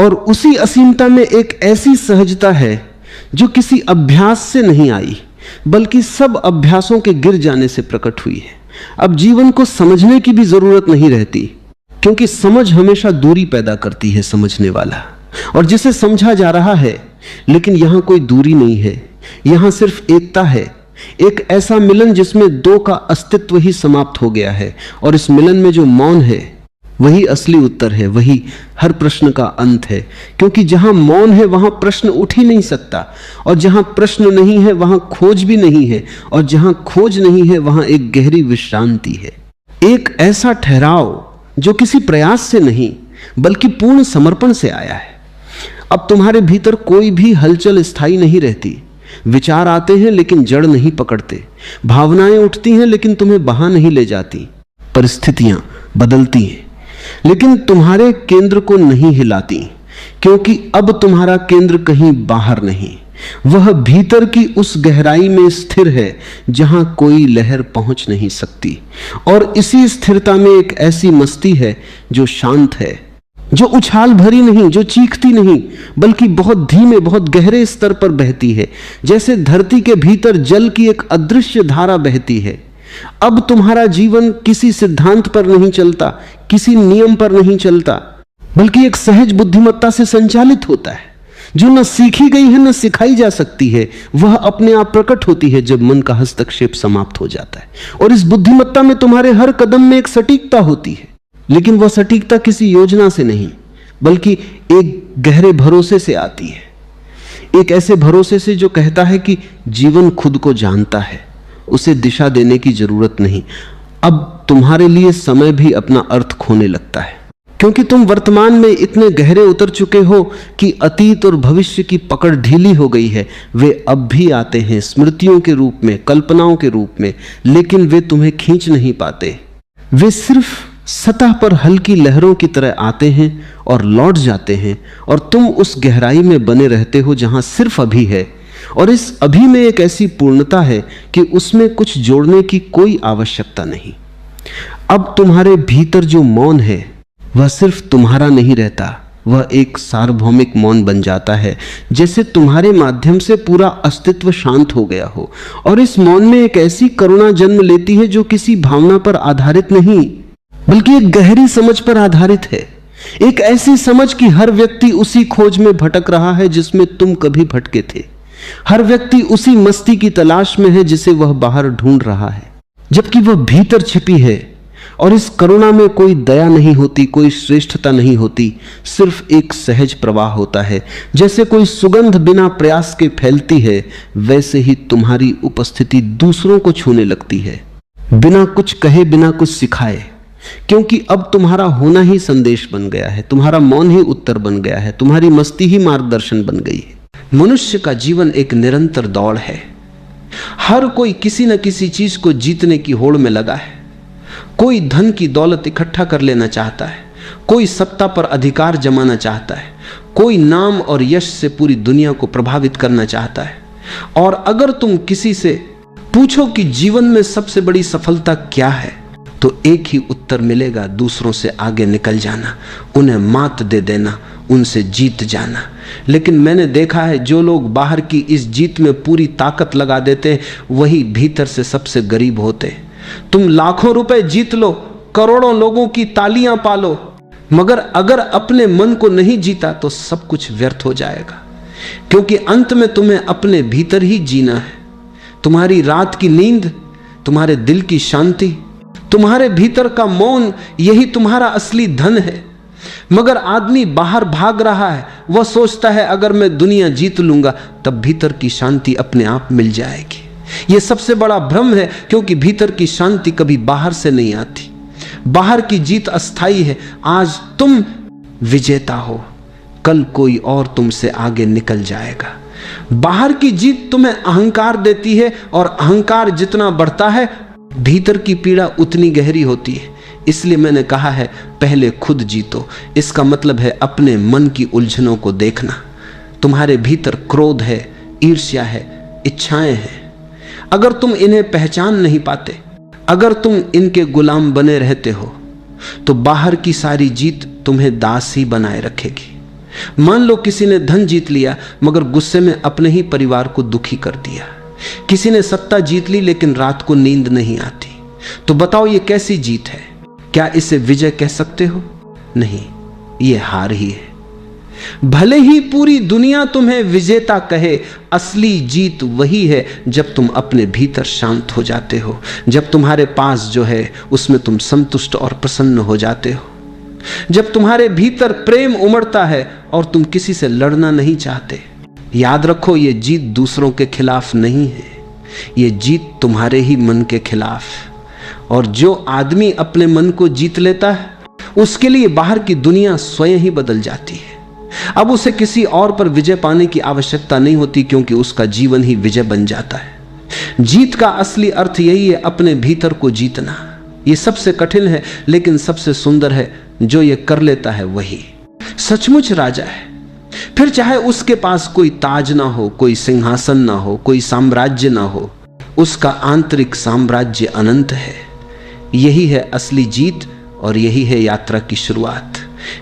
और उसी असीमता में एक ऐसी सहजता है जो किसी अभ्यास से नहीं आई, बल्कि सब अभ्यासों के गिर जाने से प्रकट हुई है। अब जीवन को समझने की भी जरूरत नहीं रहती, क्योंकि समझ हमेशा दूरी पैदा करती है समझने वाला, और जिसे समझा जा रहा है। लेकिन यहां कोई दूरी नहीं है, यहां सिर्फ एकता है, एक ऐसा मिलन जिसमें दो का अस्तित्व ही समाप्त हो गया है। और इस मिलन में जो मौन है वही असली उत्तर है, वही हर प्रश्न का अंत है। क्योंकि जहां मौन है वहां प्रश्न उठ ही नहीं सकता, और जहां प्रश्न नहीं है वहां खोज भी नहीं है, और जहां खोज नहीं है वहां एक गहरी विश्रांति है, एक ऐसा ठहराव जो किसी प्रयास से नहीं बल्कि पूर्ण समर्पण से आया है। अब तुम्हारे भीतर कोई भी हलचल स्थायी नहीं रहती। विचार आते हैं लेकिन जड़ नहीं पकड़ते, भावनाएं उठती हैं लेकिन तुम्हें बहा नहीं ले जाती, परिस्थितियां बदलती हैं लेकिन तुम्हारे केंद्र को नहीं हिलाती, क्योंकि अब तुम्हारा केंद्र कहीं बाहर नहीं, वह भीतर की उस गहराई में स्थिर है जहां कोई लहर पहुंच नहीं सकती। और इसी स्थिरता में एक ऐसी मस्ती है जो शांत है, जो उछाल भरी नहीं, जो चीखती नहीं, बल्कि बहुत धीमे, बहुत गहरे स्तर पर बहती है, जैसे धरती के भीतर जल की एक अदृश्य धारा बहती है। अब तुम्हारा जीवन किसी सिद्धांत पर नहीं चलता, किसी नियम पर नहीं चलता, बल्कि एक सहज बुद्धिमत्ता से संचालित होता है, जो न सीखी गई है न सिखाई जा सकती है। वह अपने आप प्रकट होती है जब मन का हस्तक्षेप समाप्त हो जाता है। और इस बुद्धिमत्ता में तुम्हारे हर कदम में एक सटीकता होती है, लेकिन वह सटीकता किसी योजना से नहीं, बल्कि एक गहरे भरोसे से आती है, एक ऐसे भरोसे से जो कहता है कि जीवन खुद को जानता है, उसे दिशा देने की जरूरत नहीं। अब तुम्हारे लिए समय भी अपना अर्थ खोने लगता है, क्योंकि तुम वर्तमान में इतने गहरे उतर चुके हो कि अतीत और भविष्य की पकड़ ढीली हो गई है। वे अब भी आते हैं स्मृतियों के रूप में, कल्पनाओं के रूप में, लेकिन वे तुम्हें खींच नहीं पाते। वे सिर्फ सतह पर हल्की लहरों की तरह आते हैं और लौट जाते हैं, और तुम उस गहराई में बने रहते हो जहां सिर्फ अभी है। और इस अभी में एक ऐसी पूर्णता है कि उसमें कुछ जोड़ने की कोई आवश्यकता नहीं। अब तुम्हारे भीतर जो मौन है वह सिर्फ तुम्हारा नहीं रहता, वह एक सार्वभौमिक मौन बन जाता है, जैसे तुम्हारे माध्यम से पूरा अस्तित्व शांत हो गया हो। और इस मौन में एक ऐसी करुणा जन्म लेती है जो किसी भावना पर आधारित नहीं, बल्कि एक गहरी समझ पर आधारित है। एक ऐसी समझ कि हर व्यक्ति उसी खोज में भटक रहा है जिसमें तुम कभी भटके थे। हर व्यक्ति उसी मस्ती की तलाश में है जिसे वह बाहर ढूंढ रहा है, जबकि वह भीतर छिपी है। और इस करुणा में कोई दया नहीं होती, कोई श्रेष्ठता नहीं होती, सिर्फ एक सहज प्रवाह होता है। जैसे कोई सुगंध बिना प्रयास के फैलती है, वैसे ही तुम्हारी उपस्थिति दूसरों को छूने लगती है, बिना कुछ कहे, बिना कुछ सिखाए। क्योंकि अब तुम्हारा होना ही संदेश बन गया है, तुम्हारा मौन ही उत्तर बन गया है, तुम्हारी मस्ती ही मार्गदर्शन बन गई है। मनुष्य का जीवन एक निरंतर दौड़ है। हर कोई किसी न किसी चीज को जीतने की होड़ में लगा है। कोई धन की दौलत इकट्ठा कर लेना चाहता है, कोई सत्ता पर अधिकार जमाना चाहता है, कोई नाम और यश से पूरी दुनिया को प्रभावित करना चाहता है। और अगर तुम किसी से पूछो कि जीवन में सबसे बड़ी सफलता क्या है, तो एक ही उत्तर मिलेगा, दूसरों से आगे निकल जाना, उन्हें मात दे देना, उनसे जीत जाना। लेकिन मैंने देखा है जो लोग बाहर की इस जीत में पूरी ताकत लगा देते वही भीतर से सबसे गरीब होते। तुम लाखों रुपए जीत लो, करोड़ों लोगों की तालियां पालो, मगर अगर अपने मन को नहीं जीता तो सब कुछ व्यर्थ हो जाएगा। क्योंकि अंत में तुम्हें अपने भीतर ही जीना है। तुम्हारी रात की नींद, तुम्हारे दिल की शांति, तुम्हारे भीतर का मौन, यही तुम्हारा असली धन है। मगर आदमी बाहर भाग रहा है, वह सोचता है अगर मैं दुनिया जीत लूंगा तब भीतर की शांति अपने आप मिल जाएगी। यह सबसे बड़ा भ्रम है, क्योंकि भीतर की शांति कभी बाहर से नहीं आती। बाहर की जीत अस्थाई है। आज तुम विजेता हो, कल कोई और तुमसे आगे निकल जाएगा। बाहर की जीत तुम्हें अहंकार देती है, और अहंकार जितना बढ़ता है भीतर की पीड़ा उतनी गहरी होती है। इसलिए मैंने कहा है पहले खुद जीतो। इसका मतलब है अपने मन की उलझनों को देखना। तुम्हारे भीतर क्रोध है, ईर्ष्या है, इच्छाएं हैं। अगर तुम इन्हें पहचान नहीं पाते, अगर तुम इनके गुलाम बने रहते हो, तो बाहर की सारी जीत तुम्हें दास ही बनाए रखेगी। मान लो किसी ने धन जीत लिया मगर गुस्से में अपने ही परिवार को दुखी कर दिया। किसी ने सत्ता जीत ली लेकिन रात को नींद नहीं आती। तो बताओ ये कैसी जीत है? क्या इसे विजय कह सकते हो? नहीं, ये हार ही है। भले ही पूरी दुनिया तुम्हें विजेता कहे, असली जीत वही है जब तुम अपने भीतर शांत हो जाते हो, जब तुम्हारे पास जो है उसमें तुम संतुष्ट और प्रसन्न हो जाते हो, जब तुम्हारे भीतर प्रेम उमड़ता है और तुम किसी से लड़ना नहीं चाहते। याद रखो, ये जीत दूसरों के खिलाफ नहीं है, ये जीत तुम्हारे ही मन के खिलाफ। और जो आदमी अपने मन को जीत लेता है उसके लिए बाहर की दुनिया स्वयं ही बदल जाती है। अब उसे किसी और पर विजय पाने की आवश्यकता नहीं होती, क्योंकि उसका जीवन ही विजय बन जाता है। जीत का असली अर्थ यही है, अपने भीतर को जीतना। ये सबसे कठिन है लेकिन सबसे सुंदर है। जो ये कर लेता है वही सचमुच राजा है। फिर चाहे उसके पास कोई ताज ना हो, कोई सिंहासन ना हो, कोई साम्राज्य ना हो, उसका आंतरिक साम्राज्य अनंत है। यही है असली जीत और यही है यात्रा की शुरुआत।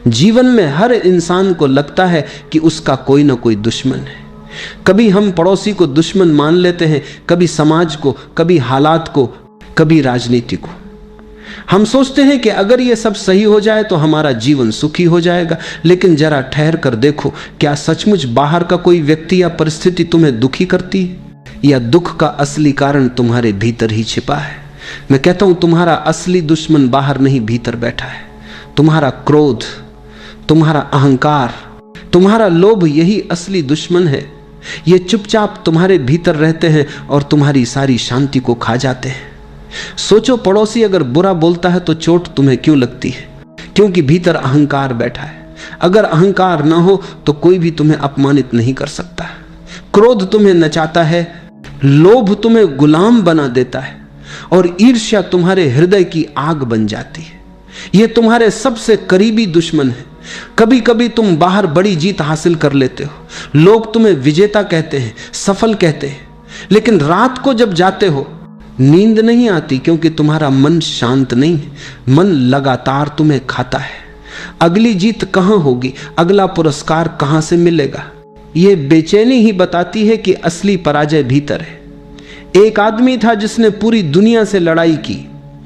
जीवन में हर इंसान को लगता है कि उसका कोई ना कोई दुश्मन है। कभी हम पड़ोसी को दुश्मन मान लेते हैं, कभी समाज को, कभी हालात को, कभी राजनीति को। हम सोचते हैं कि अगर ये सब सही हो जाए तो हमारा जीवन सुखी हो जाएगा। लेकिन जरा ठहर कर देखो, क्या सचमुच बाहर का कोई व्यक्ति या परिस्थिति तुम्हें दुखी करती है? या दुख का असली कारण तुम्हारे भीतर ही छिपा है? मैं कहता हूं, तुम्हारा असली दुश्मन बाहर नहीं, भीतर बैठा है। तुम्हारा क्रोध, तुम्हारा अहंकार, तुम्हारा लोभ, यही असली दुश्मन है। ये चुपचाप तुम्हारे भीतर रहते हैं और तुम्हारी सारी शांति को खा जाते हैं। सोचो, पड़ोसी अगर बुरा बोलता है तो चोट तुम्हें क्यों लगती है? क्योंकि भीतर अहंकार बैठा है। अगर अहंकार ना हो तो कोई भी तुम्हें अपमानित नहीं कर सकता। क्रोध तुम्हें नचाता है, लोभ तुम्हें गुलाम बना देता है और ईर्ष्या तुम्हारे हृदय की आग बन जाती है। ये तुम्हारे सबसे करीबी दुश्मन है। कभी कभी तुम बाहर बड़ी जीत हासिल कर लेते हो, लोग तुम्हें विजेता कहते हैं, सफल कहते हैं, लेकिन रात को जब जाते हो नींद नहीं आती, क्योंकि तुम्हारा मन शांत नहीं है। मन लगातार तुम्हें खाता है। अगली जीत कहां होगी, अगला पुरस्कार कहां से मिलेगा? ये बेचैनी ही बताती है कि असली पराजय भीतर है। एक आदमी था जिसने पूरी दुनिया से लड़ाई की,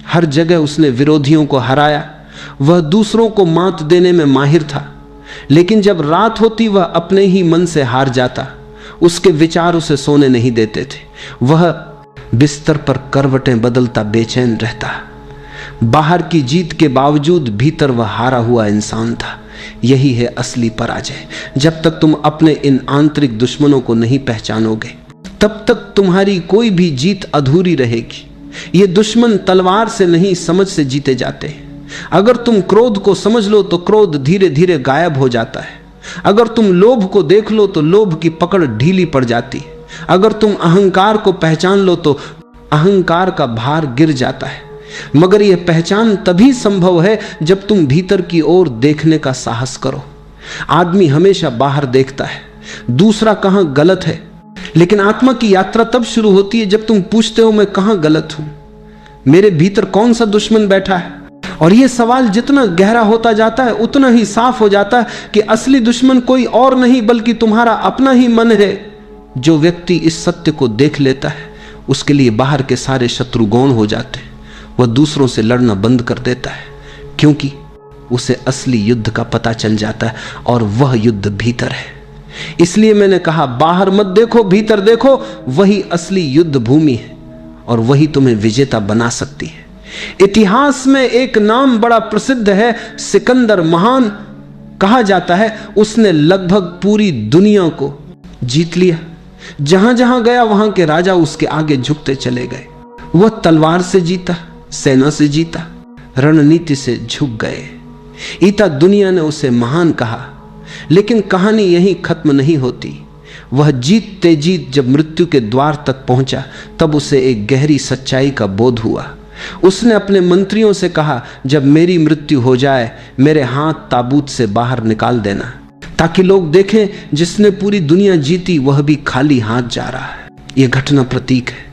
हर जगह उसने विरोधियों को हराया। वह दूसरों को मात देने में माहिर था, लेकिन जब रात होती वह अपने ही मन से हार जाता। उसके विचार उसे सोने नहीं देते थे। वह बिस्तर पर करवटें बदलता बेचैन रहता। बाहर की जीत के बावजूद भीतर वह हारा हुआ इंसान था। यही है असली पराजय। जब तक तुम अपने इन आंतरिक दुश्मनों को नहीं पहचानोगे तब तक तुम्हारी कोई भी जीत अधूरी रहेगी। ये दुश्मन तलवार से नहीं, समझ से जीते जाते हैं। अगर तुम क्रोध को समझ लो तो क्रोध धीरे धीरे गायब हो जाता है। अगर तुम लोभ को देख लो तो लोभ की पकड़ ढीली पड़ जाती है। अगर तुम अहंकार को पहचान लो तो अहंकार का भार गिर जाता है। मगर यह पहचान तभी संभव है जब तुम भीतर की ओर देखने का साहस करो। आदमी हमेशा बाहर देखता है, दूसरा कहां गलत है, लेकिन आत्मा की यात्रा तब शुरू होती है जब तुम पूछते हो, मैं कहां गलत हूं, मेरे भीतर कौन सा दुश्मन बैठा है। और यह सवाल जितना गहरा होता जाता है उतना ही साफ हो जाता है कि असली दुश्मन कोई और नहीं बल्कि तुम्हारा अपना ही मन है। जो व्यक्ति इस सत्य को देख लेता है उसके लिए बाहर के सारे शत्रु गौण हो जाते हैं। वह दूसरों से लड़ना बंद कर देता है, क्योंकि उसे असली युद्ध का पता चल जाता है और वह युद्ध भीतर है। इसलिए मैंने कहा, बाहर मत देखो, भीतर देखो। वही असली युद्ध भूमि है और वही तुम्हें विजेता बना सकती है। इतिहास में एक नाम बड़ा प्रसिद्ध है, सिकंदर महान कहा जाता है। उसने लगभग पूरी दुनिया को जीत लिया। जहां जहां गया वहां के राजा उसके आगे झुकते चले गए। वह तलवार से जीता, सेना से जीता, रणनीति से झुक गए। इतना दुनिया ने उसे महान कहा, लेकिन कहानी यहीं खत्म नहीं होती। वह जीतते जीत जब मृत्यु के द्वार तक पहुंचा तब उसे एक गहरी सच्चाई का बोध हुआ। उसने अपने मंत्रियों से कहा, जब मेरी मृत्यु हो जाए मेरे हाथ ताबूत से बाहर निकाल देना, ताकि लोग देखें जिसने पूरी दुनिया जीती वह भी खाली हाथ जा रहा है। यह घटना प्रतीक है,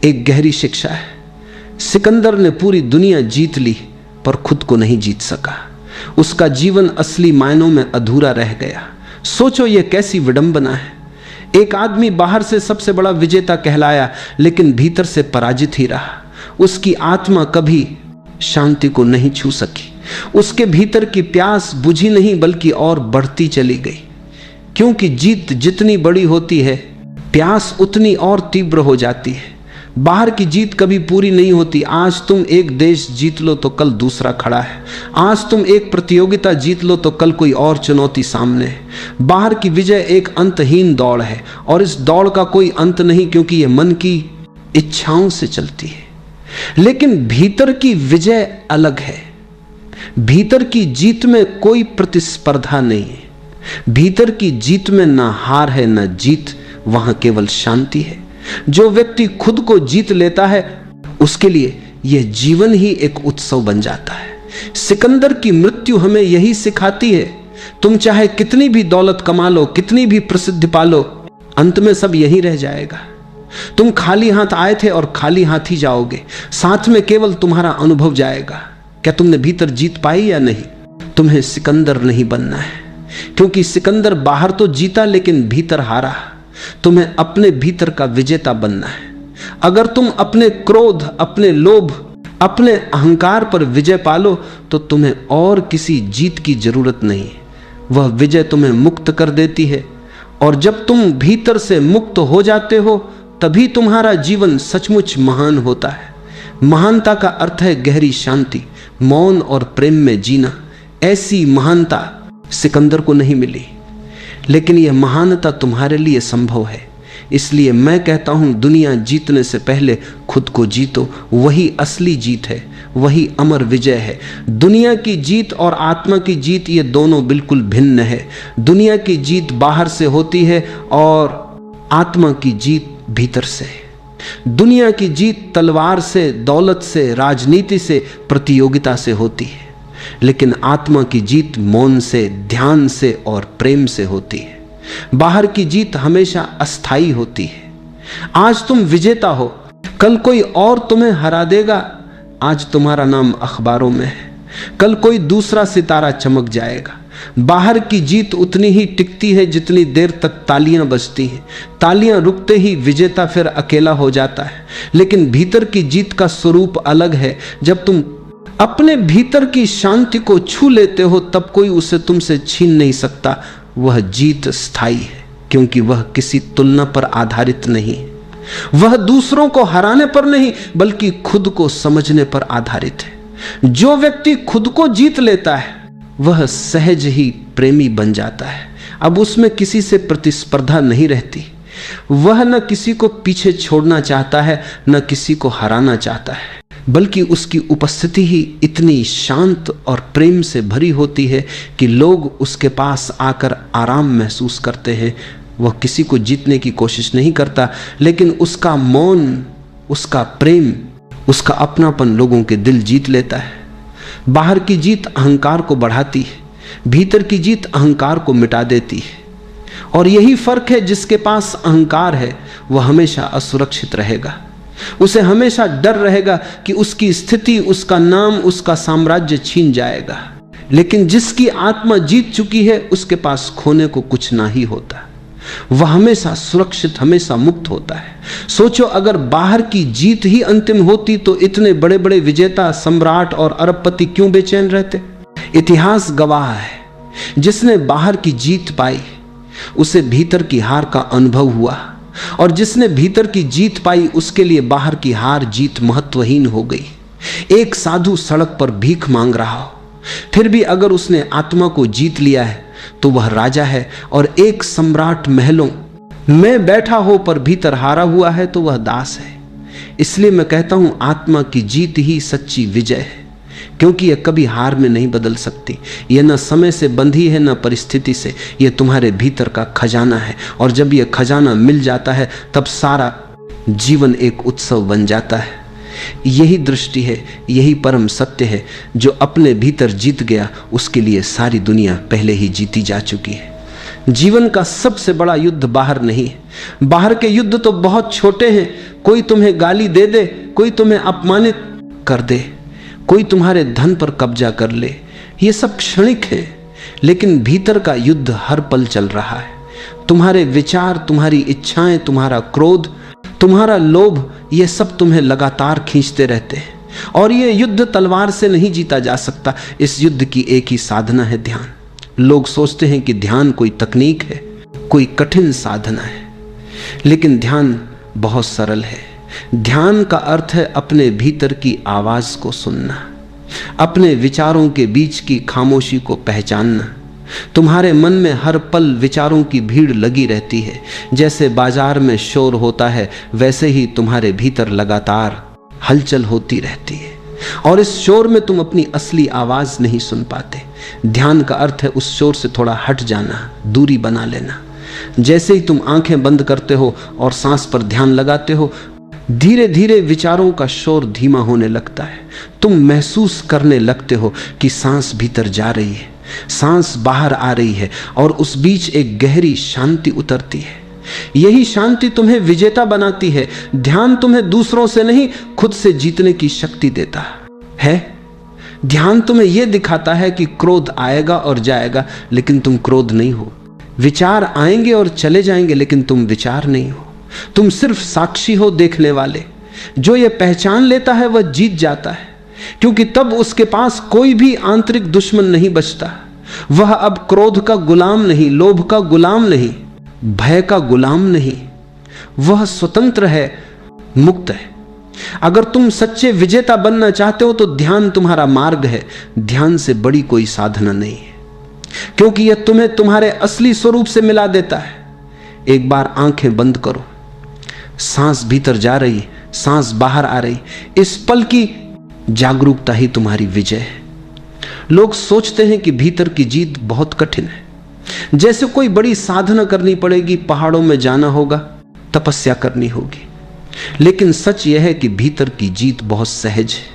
एक गहरी शिक्षा है। सिकंदर ने पूरी दुनिया जीत ली पर खुद को नहीं जीत सका। उसका जीवन असली मायनों में अधूरा रह गया। सोचो ये कैसी विडंबना है। एक आदमी बाहर से सबसे बड़ा विजेता कहलाया, लेकिन भीतर से पराजित ही रहा। उसकी आत्मा कभी शांति को नहीं छू सकी। उसके भीतर की प्यास बुझी नहीं, बल्कि और बढ़ती चली गई। क्योंकि जीत जितनी बड़ी होती है, प्यास उतनी और तीव्र हो जाती है। बाहर की जीत कभी पूरी नहीं होती। आज तुम एक देश जीत लो तो कल दूसरा खड़ा है। आज तुम एक प्रतियोगिता जीत लो तो कल कोई और चुनौती सामने है। बाहर की विजय एक अंतहीन दौड़ है, और इस दौड़ का कोई अंत नहीं, क्योंकि यह मन की इच्छाओं से चलती है। लेकिन भीतर की विजय अलग है। भीतर की जीत में कोई प्रतिस्पर्धा नहीं है। भीतर की जीत में ना हार है ना जीत, वहां केवल शांति है। जो व्यक्ति खुद को जीत लेता है, उसके लिए यह जीवन ही एक उत्सव बन जाता है। सिकंदर की मृत्यु हमें यही सिखाती है। तुम चाहे कितनी भी दौलत कमा लो, कितनी भी प्रसिद्धि पालो, अंत में सब यही रह जाएगा। तुम खाली हाथ आए थे और खाली हाथ ही जाओगे। साथ में केवल तुम्हारा अनुभव जाएगा। क्या तुमने भीतर जीत पाई या नहीं? तुम्हें सिकंदर नहीं बनना है, क्योंकि सिकंदर बाहर तो जीता लेकिन भीतर हारा। तुम्हें अपने भीतर का विजेता बनना है। अगर तुम अपने क्रोध, अपने लोभ, अपने अहंकार पर विजय पालो तो तुम्हें और किसी जीत की जरूरत नहीं। वह विजय तुम्हें मुक्त कर देती है, और जब तुम भीतर से मुक्त हो जाते हो, तभी तुम्हारा जीवन सचमुच महान होता है। महानता का अर्थ है गहरी शांति, मौन और प्रेम में जीना। ऐसी महानता सिकंदर को नहीं मिली, लेकिन यह महानता तुम्हारे लिए संभव है। इसलिए मैं कहता हूं, दुनिया जीतने से पहले खुद को जीतो। वही असली जीत है, वही अमर विजय है। दुनिया की जीत और आत्मा की जीत, ये दोनों बिल्कुल भिन्न है। दुनिया की जीत बाहर से होती है और आत्मा की जीत भीतर से। दुनिया की जीत तलवार से, दौलत से, राजनीति से, प्रतियोगिता से होती है, लेकिन आत्मा की जीत मौन से, ध्यान से और प्रेम से होती है। बाहर की जीत हमेशा अस्थाई होती है। आज तुम विजेता हो, कल कोई और तुम्हें हरा देगा। आज तुम्हारा नाम अखबारों में है, कल कोई दूसरा सितारा चमक जाएगा। बाहर की जीत उतनी ही टिकती है जितनी देर तक तालियां बजती हैं। तालियां रुकते ही विजेता फिर अकेला हो जाता है। लेकिन भीतर की जीत का स्वरूप अलग है। जब तुम अपने भीतर की शांति को छू लेते हो, तब कोई उसे तुमसे छीन नहीं सकता। वह जीत स्थायी है, क्योंकि वह किसी तुलना पर आधारित नहीं है। वह दूसरों को हराने पर नहीं, बल्कि खुद को समझने पर आधारित है। जो व्यक्ति खुद को जीत लेता है, वह सहज ही प्रेमी बन जाता है। अब उसमें किसी से प्रतिस्पर्धा नहीं रहती। वह न किसी को पीछे छोड़ना चाहता है, न किसी को हराना चाहता है, बल्कि उसकी उपस्थिति ही इतनी शांत और प्रेम से भरी होती है कि लोग उसके पास आकर आराम महसूस करते हैं। वह किसी को जीतने की कोशिश नहीं करता, लेकिन उसका मौन, उसका प्रेम, उसका अपनापन लोगों के दिल जीत लेता है। बाहर की जीत अहंकार को बढ़ाती है, भीतर की जीत अहंकार को मिटा देती है। और यही फर्क है, जिसके पास अहंकार है वह हमेशा असुरक्षित रहेगा। उसे हमेशा डर रहेगा कि उसकी स्थिति, उसका नाम, उसका साम्राज्य छीन जाएगा। लेकिन जिसकी आत्मा जीत चुकी है, उसके पास खोने को कुछ ना ही होता। वह हमेशा सुरक्षित, हमेशा मुक्त होता है। सोचो, अगर बाहर की जीत ही अंतिम होती तो इतने बड़े बड़े विजेता, सम्राट और अरबपति क्यों बेचैन रहते? इतिहास गवाह है, जिसने बाहर की जीत पाई उसे भीतर की हार का अनुभव हुआ, और जिसने भीतर की जीत पाई उसके लिए बाहर की हार जीत महत्वहीन हो गई। एक साधु सड़क पर भीख मांग रहा हो, फिर भी अगर उसने आत्मा को जीत लिया है तो वह राजा है, और एक सम्राट महलों में बैठा हो पर भीतर हारा हुआ है तो वह दास है। इसलिए मैं कहता हूं, आत्मा की जीत ही सच्ची विजय है, क्योंकि यह कभी हार में नहीं बदल सकती। यह न समय से बंधी है, न परिस्थिति से। यह तुम्हारे भीतर का खजाना है, और जब यह खजाना मिल जाता है तब सारा जीवन एक उत्सव बन जाता है। यही दृष्टि है, यही परम सत्य है। जो अपने भीतर जीत गया, उसके लिए सारी दुनिया पहले ही जीती जा चुकी है। जीवन का सबसे बड़ा युद्ध बाहर नहीं है। बाहर के युद्ध तो बहुत छोटे हैं। कोई तुम्हें गाली दे दे, कोई तुम्हें अपमानित कर दे, कोई तुम्हारे धन पर कब्जा कर ले, ये सब क्षणिक है। लेकिन भीतर का युद्ध हर पल चल रहा है। तुम्हारे विचार, तुम्हारी इच्छाएं, तुम्हारा क्रोध, तुम्हारा लोभ, ये सब तुम्हें लगातार खींचते रहते हैं। और ये युद्ध तलवार से नहीं जीता जा सकता। इस युद्ध की एक ही साधना है, ध्यान। लोग सोचते हैं कि ध्यान कोई तकनीक है, कोई कठिन साधना है, लेकिन ध्यान बहुत सरल है। ध्यान का अर्थ है अपने भीतर की आवाज को सुनना, अपने विचारों के बीच की खामोशी को पहचानना। तुम्हारे मन में हर पल विचारों की भीड़ लगी रहती है। जैसे बाजार में शोर होता है, वैसे ही तुम्हारे भीतर लगातार हलचल होती रहती है, और इस शोर में तुम अपनी असली आवाज नहीं सुन पाते। ध्यान का अर्थ है उस शोर से थोड़ा हट जाना, दूरी बना लेना। जैसे ही तुम आंखें बंद करते हो और सांस पर ध्यान लगाते हो, धीरे धीरे विचारों का शोर धीमा होने लगता है। तुम महसूस करने लगते हो कि सांस भीतर जा रही है, सांस बाहर आ रही है, और उस बीच एक गहरी शांति उतरती है। यही शांति तुम्हें विजेता बनाती है। ध्यान तुम्हें दूसरों से नहीं, खुद से जीतने की शक्ति देता है। ध्यान तुम्हें यह दिखाता है कि क्रोध आएगा और जाएगा, लेकिन तुम क्रोध नहीं हो। विचार आएंगे और चले जाएंगे, लेकिन तुम विचार नहीं हो। तुम सिर्फ साक्षी हो, देखने वाले। जो ये पहचान लेता है वह जीत जाता है, क्योंकि तब उसके पास कोई भी आंतरिक दुश्मन नहीं बचता। वह अब क्रोध का गुलाम नहीं, लोभ का गुलाम नहीं, भय का गुलाम नहीं। वह स्वतंत्र है, मुक्त है। अगर तुम सच्चे विजेता बनना चाहते हो तो ध्यान तुम्हारा मार्ग है। ध्यान से बड़ी कोई साधना नहीं है, क्योंकि यह तुम्हें तुम्हारे असली स्वरूप से मिला देता है। एक बार आंखें बंद करो, सांस भीतर जा रही, सांस बाहर आ रही, इस पल की जागरूकता ही तुम्हारी विजय है। लोग सोचते हैं कि भीतर की जीत बहुत कठिन है, जैसे कोई बड़ी साधना करनी पड़ेगी, पहाड़ों में जाना होगा, तपस्या करनी होगी। लेकिन सच यह है कि भीतर की जीत बहुत सहज है।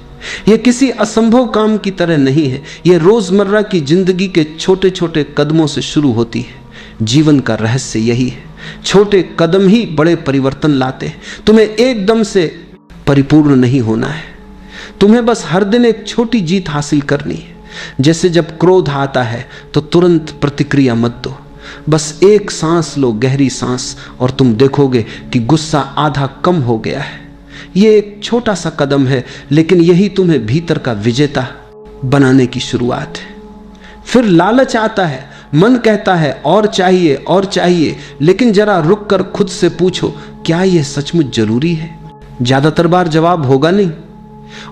यह किसी असंभव काम की तरह नहीं है। यह रोजमर्रा की जिंदगी के छोटे छोटे कदमों से शुरू होती है। जीवन का रहस्य यही है, छोटे कदम ही बड़े परिवर्तन लाते हैं। तुम्हें एकदम से परिपूर्ण नहीं होना है, तुम्हें बस हर दिन एक छोटी जीत हासिल करनी है। जैसे जब क्रोध आता है तो तुरंत प्रतिक्रिया मत दो, बस एक सांस लो, गहरी सांस, और तुम देखोगे कि गुस्सा आधा कम हो गया है। यह एक छोटा सा कदम है, लेकिन यही तुम्हें भीतर का विजेता बनाने की शुरुआत है। फिर लालच आता है, मन कहता है और चाहिए और चाहिए, लेकिन जरा रुक कर खुद से पूछो, क्या यह सचमुच जरूरी है? ज्यादातर बार जवाब होगा नहीं,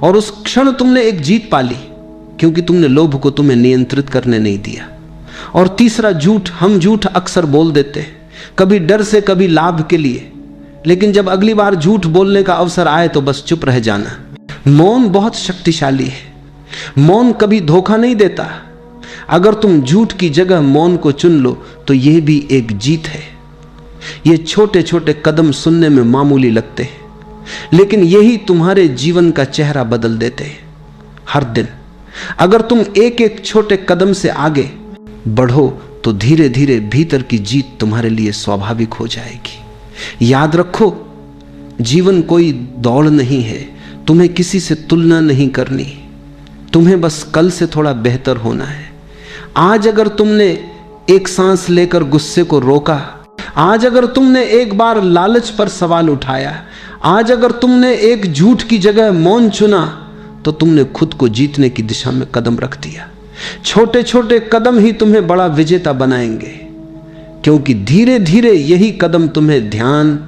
और उस क्षण तुमने एक जीत पाली, क्योंकि तुमने लोभ को तुम्हें नियंत्रित करने नहीं दिया। और तीसरा झूठ, हम झूठ अक्सर बोल देते हैं, कभी डर से, कभी लाभ के लिए, लेकिन जब अगली बार झूठ बोलने का अवसर आए तो बस चुप रह जाना। मौन बहुत शक्तिशाली है, मौन कभी धोखा नहीं देता। अगर तुम झूठ की जगह मौन को चुन लो तो यह भी एक जीत है। ये छोटे छोटे कदम सुनने में मामूली लगते हैं, लेकिन यही तुम्हारे जीवन का चेहरा बदल देते हैं। हर दिन अगर तुम एक एक छोटे कदम से आगे बढ़ो तो धीरे धीरे भीतर की जीत तुम्हारे लिए स्वाभाविक हो जाएगी। याद रखो, जीवन कोई दौड़ नहीं है, तुम्हें किसी से तुलना नहीं करनी, तुम्हें बस कल से थोड़ा बेहतर होना है। आज अगर तुमने एक सांस लेकर गुस्से को रोका, आज अगर तुमने एक बार लालच पर सवाल उठाया, आज अगर तुमने एक झूठ की जगह मौन चुना, तो तुमने खुद को जीतने की दिशा में कदम रख दिया। छोटे छोटे कदम ही तुम्हें बड़ा विजेता बनाएंगे, क्योंकि धीरे धीरे यही कदम तुम्हें ध्यान,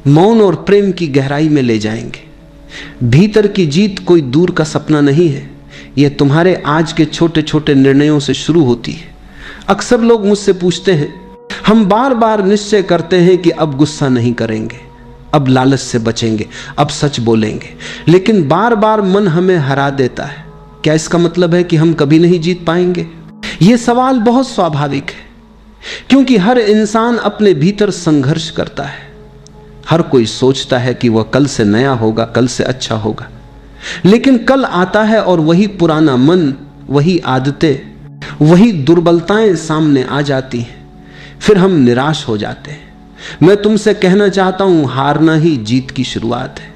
मौन और प्रेम की गहराई में ले जाएंगे। भीतर की जीत कोई दूर का सपना नहीं है, यह तुम्हारे आज के छोटे छोटे निर्णयों से शुरू होती है। अक्सर लोग मुझसे पूछते हैं, हम बार बार निश्चय करते हैं कि अब गुस्सा नहीं करेंगे, अब लालच से बचेंगे, अब सच बोलेंगे, लेकिन बार बार मन हमें हरा देता है। क्या इसका मतलब है कि हम कभी नहीं जीत पाएंगे? यह सवाल बहुत स्वाभाविक है, क्योंकि हर इंसान अपने भीतर संघर्ष करता है। हर कोई सोचता है कि वह कल से नया होगा, कल से अच्छा होगा, लेकिन कल आता है और वही पुराना मन, वही आदतें, वही दुर्बलताएं सामने आ जाती हैं। फिर हम निराश हो जाते हैं। मैं तुमसे कहना चाहता हूं, हारना ही जीत की शुरुआत है।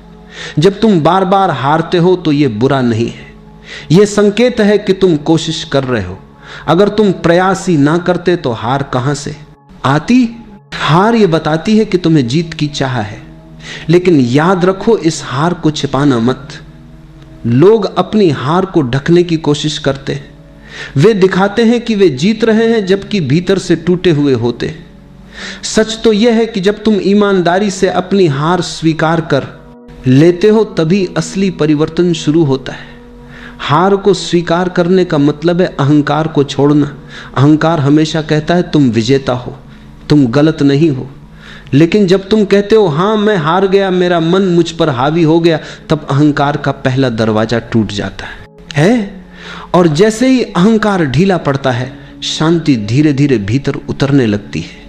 जब तुम बार बार हारते हो तो यह बुरा नहीं है, यह संकेत है कि तुम कोशिश कर रहे हो। अगर तुम प्रयास ही ना करते तो हार कहां से आती? हार ये बताती है कि तुम्हें जीत की चाह है, लेकिन याद रखो इस हार को छिपाना मत। लोग अपनी हार को ढकने की कोशिश करते हैं। वे दिखाते हैं कि वे जीत रहे हैं, जबकि भीतर से टूटे हुए होते। सच तो यह है कि जब तुम ईमानदारी से अपनी हार स्वीकार कर लेते हो, तभी असली परिवर्तन शुरू होता है। हार को स्वीकार करने का मतलब है अहंकार को छोड़ना। अहंकार हमेशा कहता है तुम विजेता हो, तुम गलत नहीं हो। लेकिन जब तुम कहते हो हां मैं हार गया, मेरा मन मुझ पर हावी हो गया, तब अहंकार का पहला दरवाजा टूट जाता है। और जैसे ही अहंकार ढीला पड़ता है, शांति धीरे धीरे भीतर उतरने लगती है,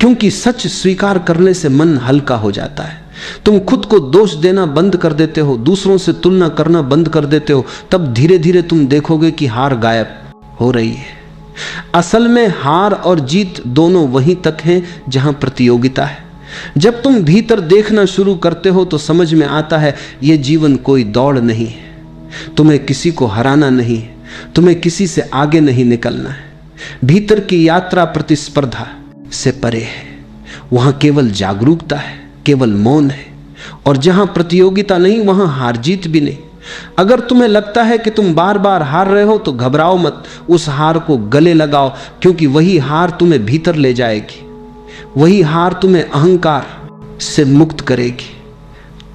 क्योंकि सच स्वीकार करने से मन हल्का हो जाता है। तुम खुद को दोष देना बंद कर देते हो, दूसरों से तुलना करना बंद कर देते हो, तब धीरे धीरे तुम देखोगे कि हार गायब हो रही है। असल में हार और जीत दोनों वहीं तक हैं जहां प्रतियोगिता है। जब तुम भीतर देखना शुरू करते हो तो समझ में आता है यह जीवन कोई दौड़ नहीं है। तुम्हें किसी को हराना नहीं है, तुम्हें किसी से आगे नहीं निकलना है। भीतर की यात्रा प्रतिस्पर्धा से परे है। वहां केवल जागरूकता है, केवल मौन है। और जहां प्रतियोगिता नहीं, वहां हार जीत भी नहीं। अगर तुम्हें लगता है कि तुम बार बार हार रहे हो तो घबराओ मत, उस हार को गले लगाओ, क्योंकि वही हार तुम्हें भीतर ले जाएगी। वही हार तुम्हें अहंकार से मुक्त करेगी।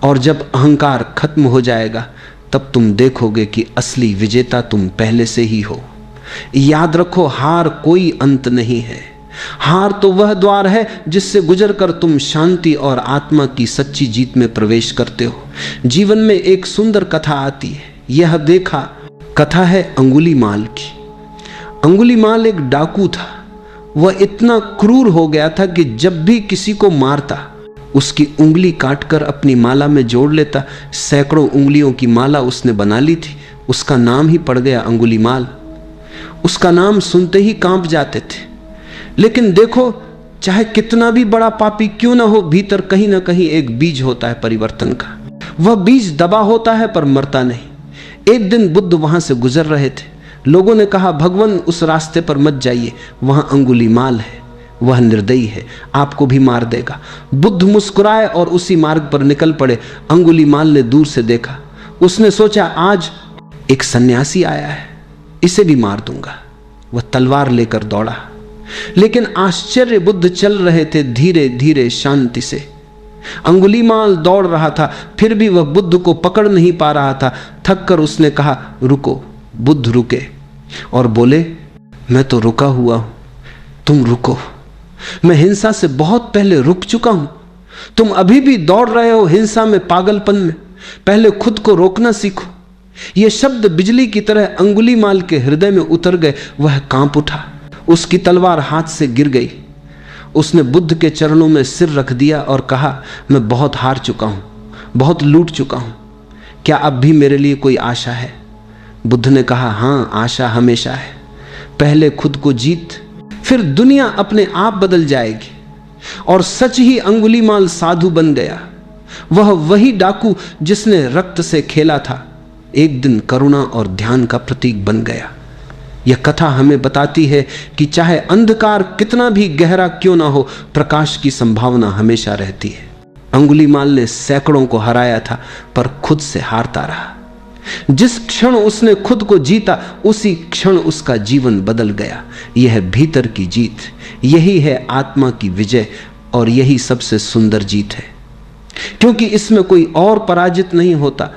और जब अहंकार खत्म हो जाएगा, तब तुम देखोगे कि असली विजेता तुम पहले से ही हो। याद रखो, हार कोई अंत नहीं है। हार तो वह द्वार है जिससे गुजरकर तुम शांति और आत्मा की सच्ची जीत में प्रवेश करते हो। जीवन में एक सुंदर कथा आती है, यह देखा। कथा है अंगुलीमाल की। अंगुलीमाल एक डाकू था। वह इतना क्रूर हो गया था कि जब भी किसी को मारता, उसकी उंगली काटकर अपनी माला में जोड़ लेता। सैकड़ों उंगलियों की माला उसने बना ली थी। उसका नाम ही पड़ गया अंगुलीमाल। उसका नाम सुनते ही कांप जाते थे। लेकिन देखो, चाहे कितना भी बड़ा पापी क्यों ना हो, भीतर कहीं ना कहीं एक बीज होता है परिवर्तन का। वह बीज दबा होता है पर मरता नहीं। एक दिन बुद्ध वहां से गुजर रहे थे। लोगों ने कहा, भगवान उस रास्ते पर मत जाइए, वहां अंगुलीमाल है, वह निर्दयी है, आपको भी मार देगा। बुद्ध मुस्कुराए और उसी मार्ग पर निकल पड़े। अंगुलीमाल ने दूर से देखा। उसने सोचा, आज एक सन्यासी आया है, इसे भी मार दूंगा। वह तलवार लेकर दौड़ा। लेकिन आश्चर्य, बुद्ध चल रहे थे धीरे धीरे शांति से। अंगुलीमाल दौड़ रहा था, फिर भी वह बुद्ध को पकड़ नहीं पा रहा था। थक कर उसने कहा, रुको। बुद्ध रुके और बोले, मैं तो रुका हुआ हूं, तुम रुको। मैं हिंसा से बहुत पहले रुक चुका हूं, तुम अभी भी दौड़ रहे हो हिंसा में, पागलपन में। पहले खुद को रोकना सीखो। ये शब्द बिजली की तरह अंगुलीमाल के हृदय में उतर गए। वह कांप उठा, उसकी तलवार हाथ से गिर गई। उसने बुद्ध के चरणों में सिर रख दिया और कहा, मैं बहुत हार चुका हूं, बहुत लूट चुका हूं, क्या अब भी मेरे लिए कोई आशा है? बुद्ध ने कहा, हां, आशा हमेशा है। पहले खुद को जीत, फिर दुनिया अपने आप बदल जाएगी। और सच ही अंगुलीमाल साधु बन गया। वह वही डाकू जिसने रक्त से खेला था, एक दिन करुणा और ध्यान का प्रतीक बन गया। यह कथा हमें बताती है कि चाहे अंधकार कितना भी गहरा क्यों ना हो, प्रकाश की संभावना हमेशा रहती है। अंगुलीमाल ने सैकड़ों को हराया था, पर खुद से हारता रहा। जिस क्षण उसने खुद को जीता, उसी क्षण उसका जीवन बदल गया। यह भीतर की जीत, यही है आत्मा की विजय, और यही सबसे सुंदर जीत है, क्योंकि इसमें कोई और पराजित नहीं होता।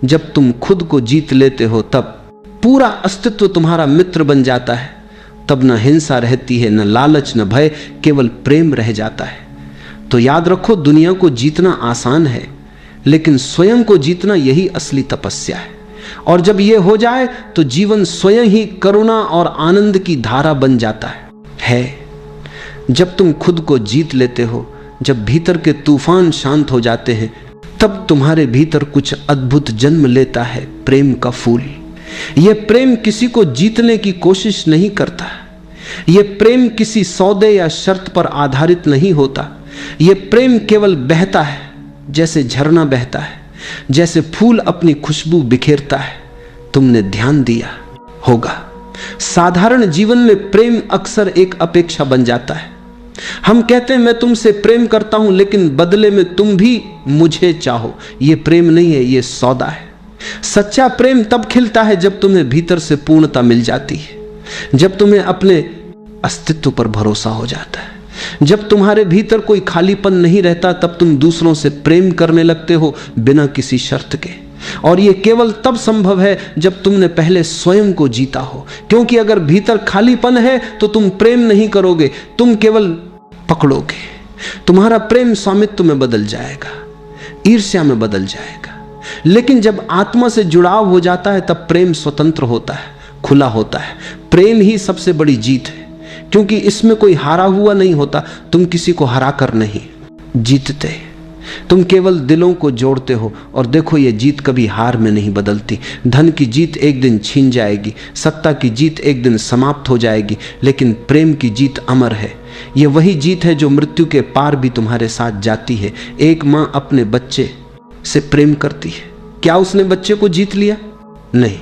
जब तुम खुद को जीत लेते हो, तब पूरा अस्तित्व तुम्हारा मित्र बन जाता है। तब न हिंसा रहती है, न लालच, न भय, केवल प्रेम रह जाता है। तो याद रखो, दुनिया को जीतना आसान है, लेकिन स्वयं को जीतना यही असली तपस्या है। और जब यह हो जाए तो जीवन स्वयं ही करुणा और आनंद की धारा बन जाता है। जब तुम खुद को जीत लेते हो, जब भीतर के तूफान शांत हो जाते हैं, तब तुम्हारे भीतर कुछ अद्भुत जन्म लेता है, प्रेम का फूल। यह प्रेम किसी को जीतने की कोशिश नहीं करता। यह प्रेम किसी सौदे या शर्त पर आधारित नहीं होता। यह प्रेम केवल बहता है, जैसे झरना बहता है, जैसे फूल अपनी खुशबू बिखेरता है। तुमने ध्यान दिया होगा, साधारण जीवन में प्रेम अक्सर एक अपेक्षा बन जाता है। हम कहते हैं मैं तुमसे प्रेम करता हूं, लेकिन बदले में तुम भी मुझे चाहो। यह प्रेम नहीं है, यह सौदा है। सच्चा प्रेम तब खिलता है जब तुम्हें भीतर से पूर्णता मिल जाती है, जब तुम्हें अपने अस्तित्व पर भरोसा हो जाता है, जब तुम्हारे भीतर कोई खालीपन नहीं रहता, तब तुम दूसरों से प्रेम करने लगते हो बिना किसी शर्त के। और यह केवल तब संभव है जब तुमने पहले स्वयं को जीता हो, क्योंकि अगर भीतर खालीपन है तो तुम प्रेम नहीं करोगे, तुम केवल पकड़ोगे। तुम्हारा प्रेम स्वामित्व में बदल जाएगा, ईर्ष्या में बदल जाएगा। लेकिन जब आत्मा से जुड़ाव हो जाता है तब प्रेम स्वतंत्र होता है, खुला होता है। प्रेम ही सबसे बड़ी जीत है, क्योंकि इसमें कोई हारा हुआ नहीं होता। तुम किसी को हरा कर नहीं जीतते, तुम केवल दिलों को जोड़ते हो। और देखो, ये जीत कभी हार में नहीं बदलती। धन की जीत एक दिन छीन जाएगी, सत्ता की जीत एक दिन समाप्त हो जाएगी, लेकिन प्रेम की जीत अमर है। ये वही जीत है जो मृत्यु के पार भी तुम्हारे साथ जाती है। एक माँ अपने बच्चे से प्रेम करती है। क्या उसने बच्चे को जीत लिया? नहीं,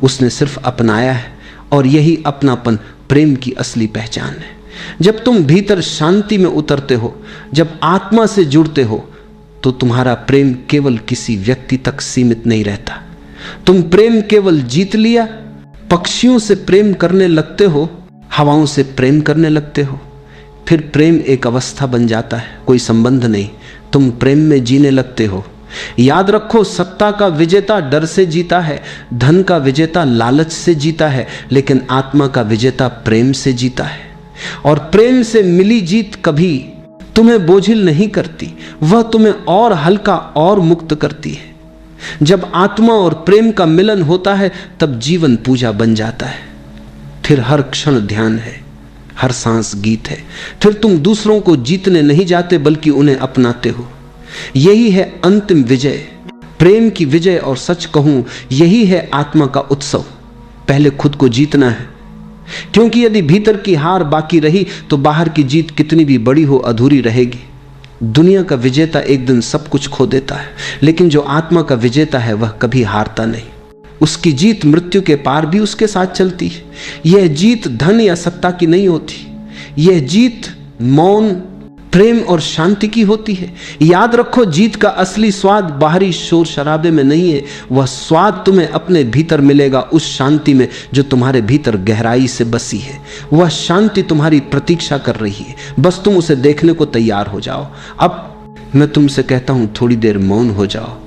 उसने सिर्फ अपनाया है। और यही अपनापन प्रेम की असली पहचान है। जब तुम भीतर शांति में उतरते हो, जब आत्मा से जुड़ते हो, तो तुम्हारा प्रेम केवल किसी व्यक्ति तक सीमित नहीं रहता। तुम प्रेम केवल जीत लिया, पक्षियों से प्रेम करने लगते हो, हवाओं से प्रेम करने लगते हो। फिर प्रेम एक अवस्था बन जाता है, कोई संबंध नहीं। तुम प्रेम में जीने लगते हो। याद रखो, सत्ता का विजेता डर से जीता है, धन का विजेता लालच से जीता है, लेकिन आत्मा का विजेता प्रेम से जीता है। और प्रेम से मिली जीत कभी तुम्हें बोझिल नहीं करती, वह तुम्हें और हल्का और मुक्त करती है। जब आत्मा और प्रेम का मिलन होता है तब जीवन पूजा बन जाता है। फिर हर क्षण ध्यान है, हर सांस गीत है। फिर तुम दूसरों को जीतने नहीं जाते बल्कि उन्हें अपनाते हो। यही है अंतिम विजय, प्रेम की विजय। और सच कहूं, यही है आत्मा का उत्सव। पहले खुद को जीतना है, क्योंकि यदि भीतर की हार बाकी रही तो बाहर की जीत कितनी भी बड़ी हो अधूरी रहेगी। दुनिया का विजेता एक दिन सब कुछ खो देता है, लेकिन जो आत्मा का विजेता है वह कभी हारता नहीं। उसकी जीत मृत्यु के पार भी उसके साथ चलती है। यह जीत धन या सत्ता की नहीं होती, यह जीत मौन, प्रेम और शांति की होती है। याद रखो, जीत का असली स्वाद बाहरी शोर शराबे में नहीं है। वह स्वाद तुम्हें अपने भीतर मिलेगा, उस शांति में जो तुम्हारे भीतर गहराई से बसी है। वह शांति तुम्हारी प्रतीक्षा कर रही है, बस तुम उसे देखने को तैयार हो जाओ। अब मैं तुमसे कहता हूं, थोड़ी देर मौन हो जाओ,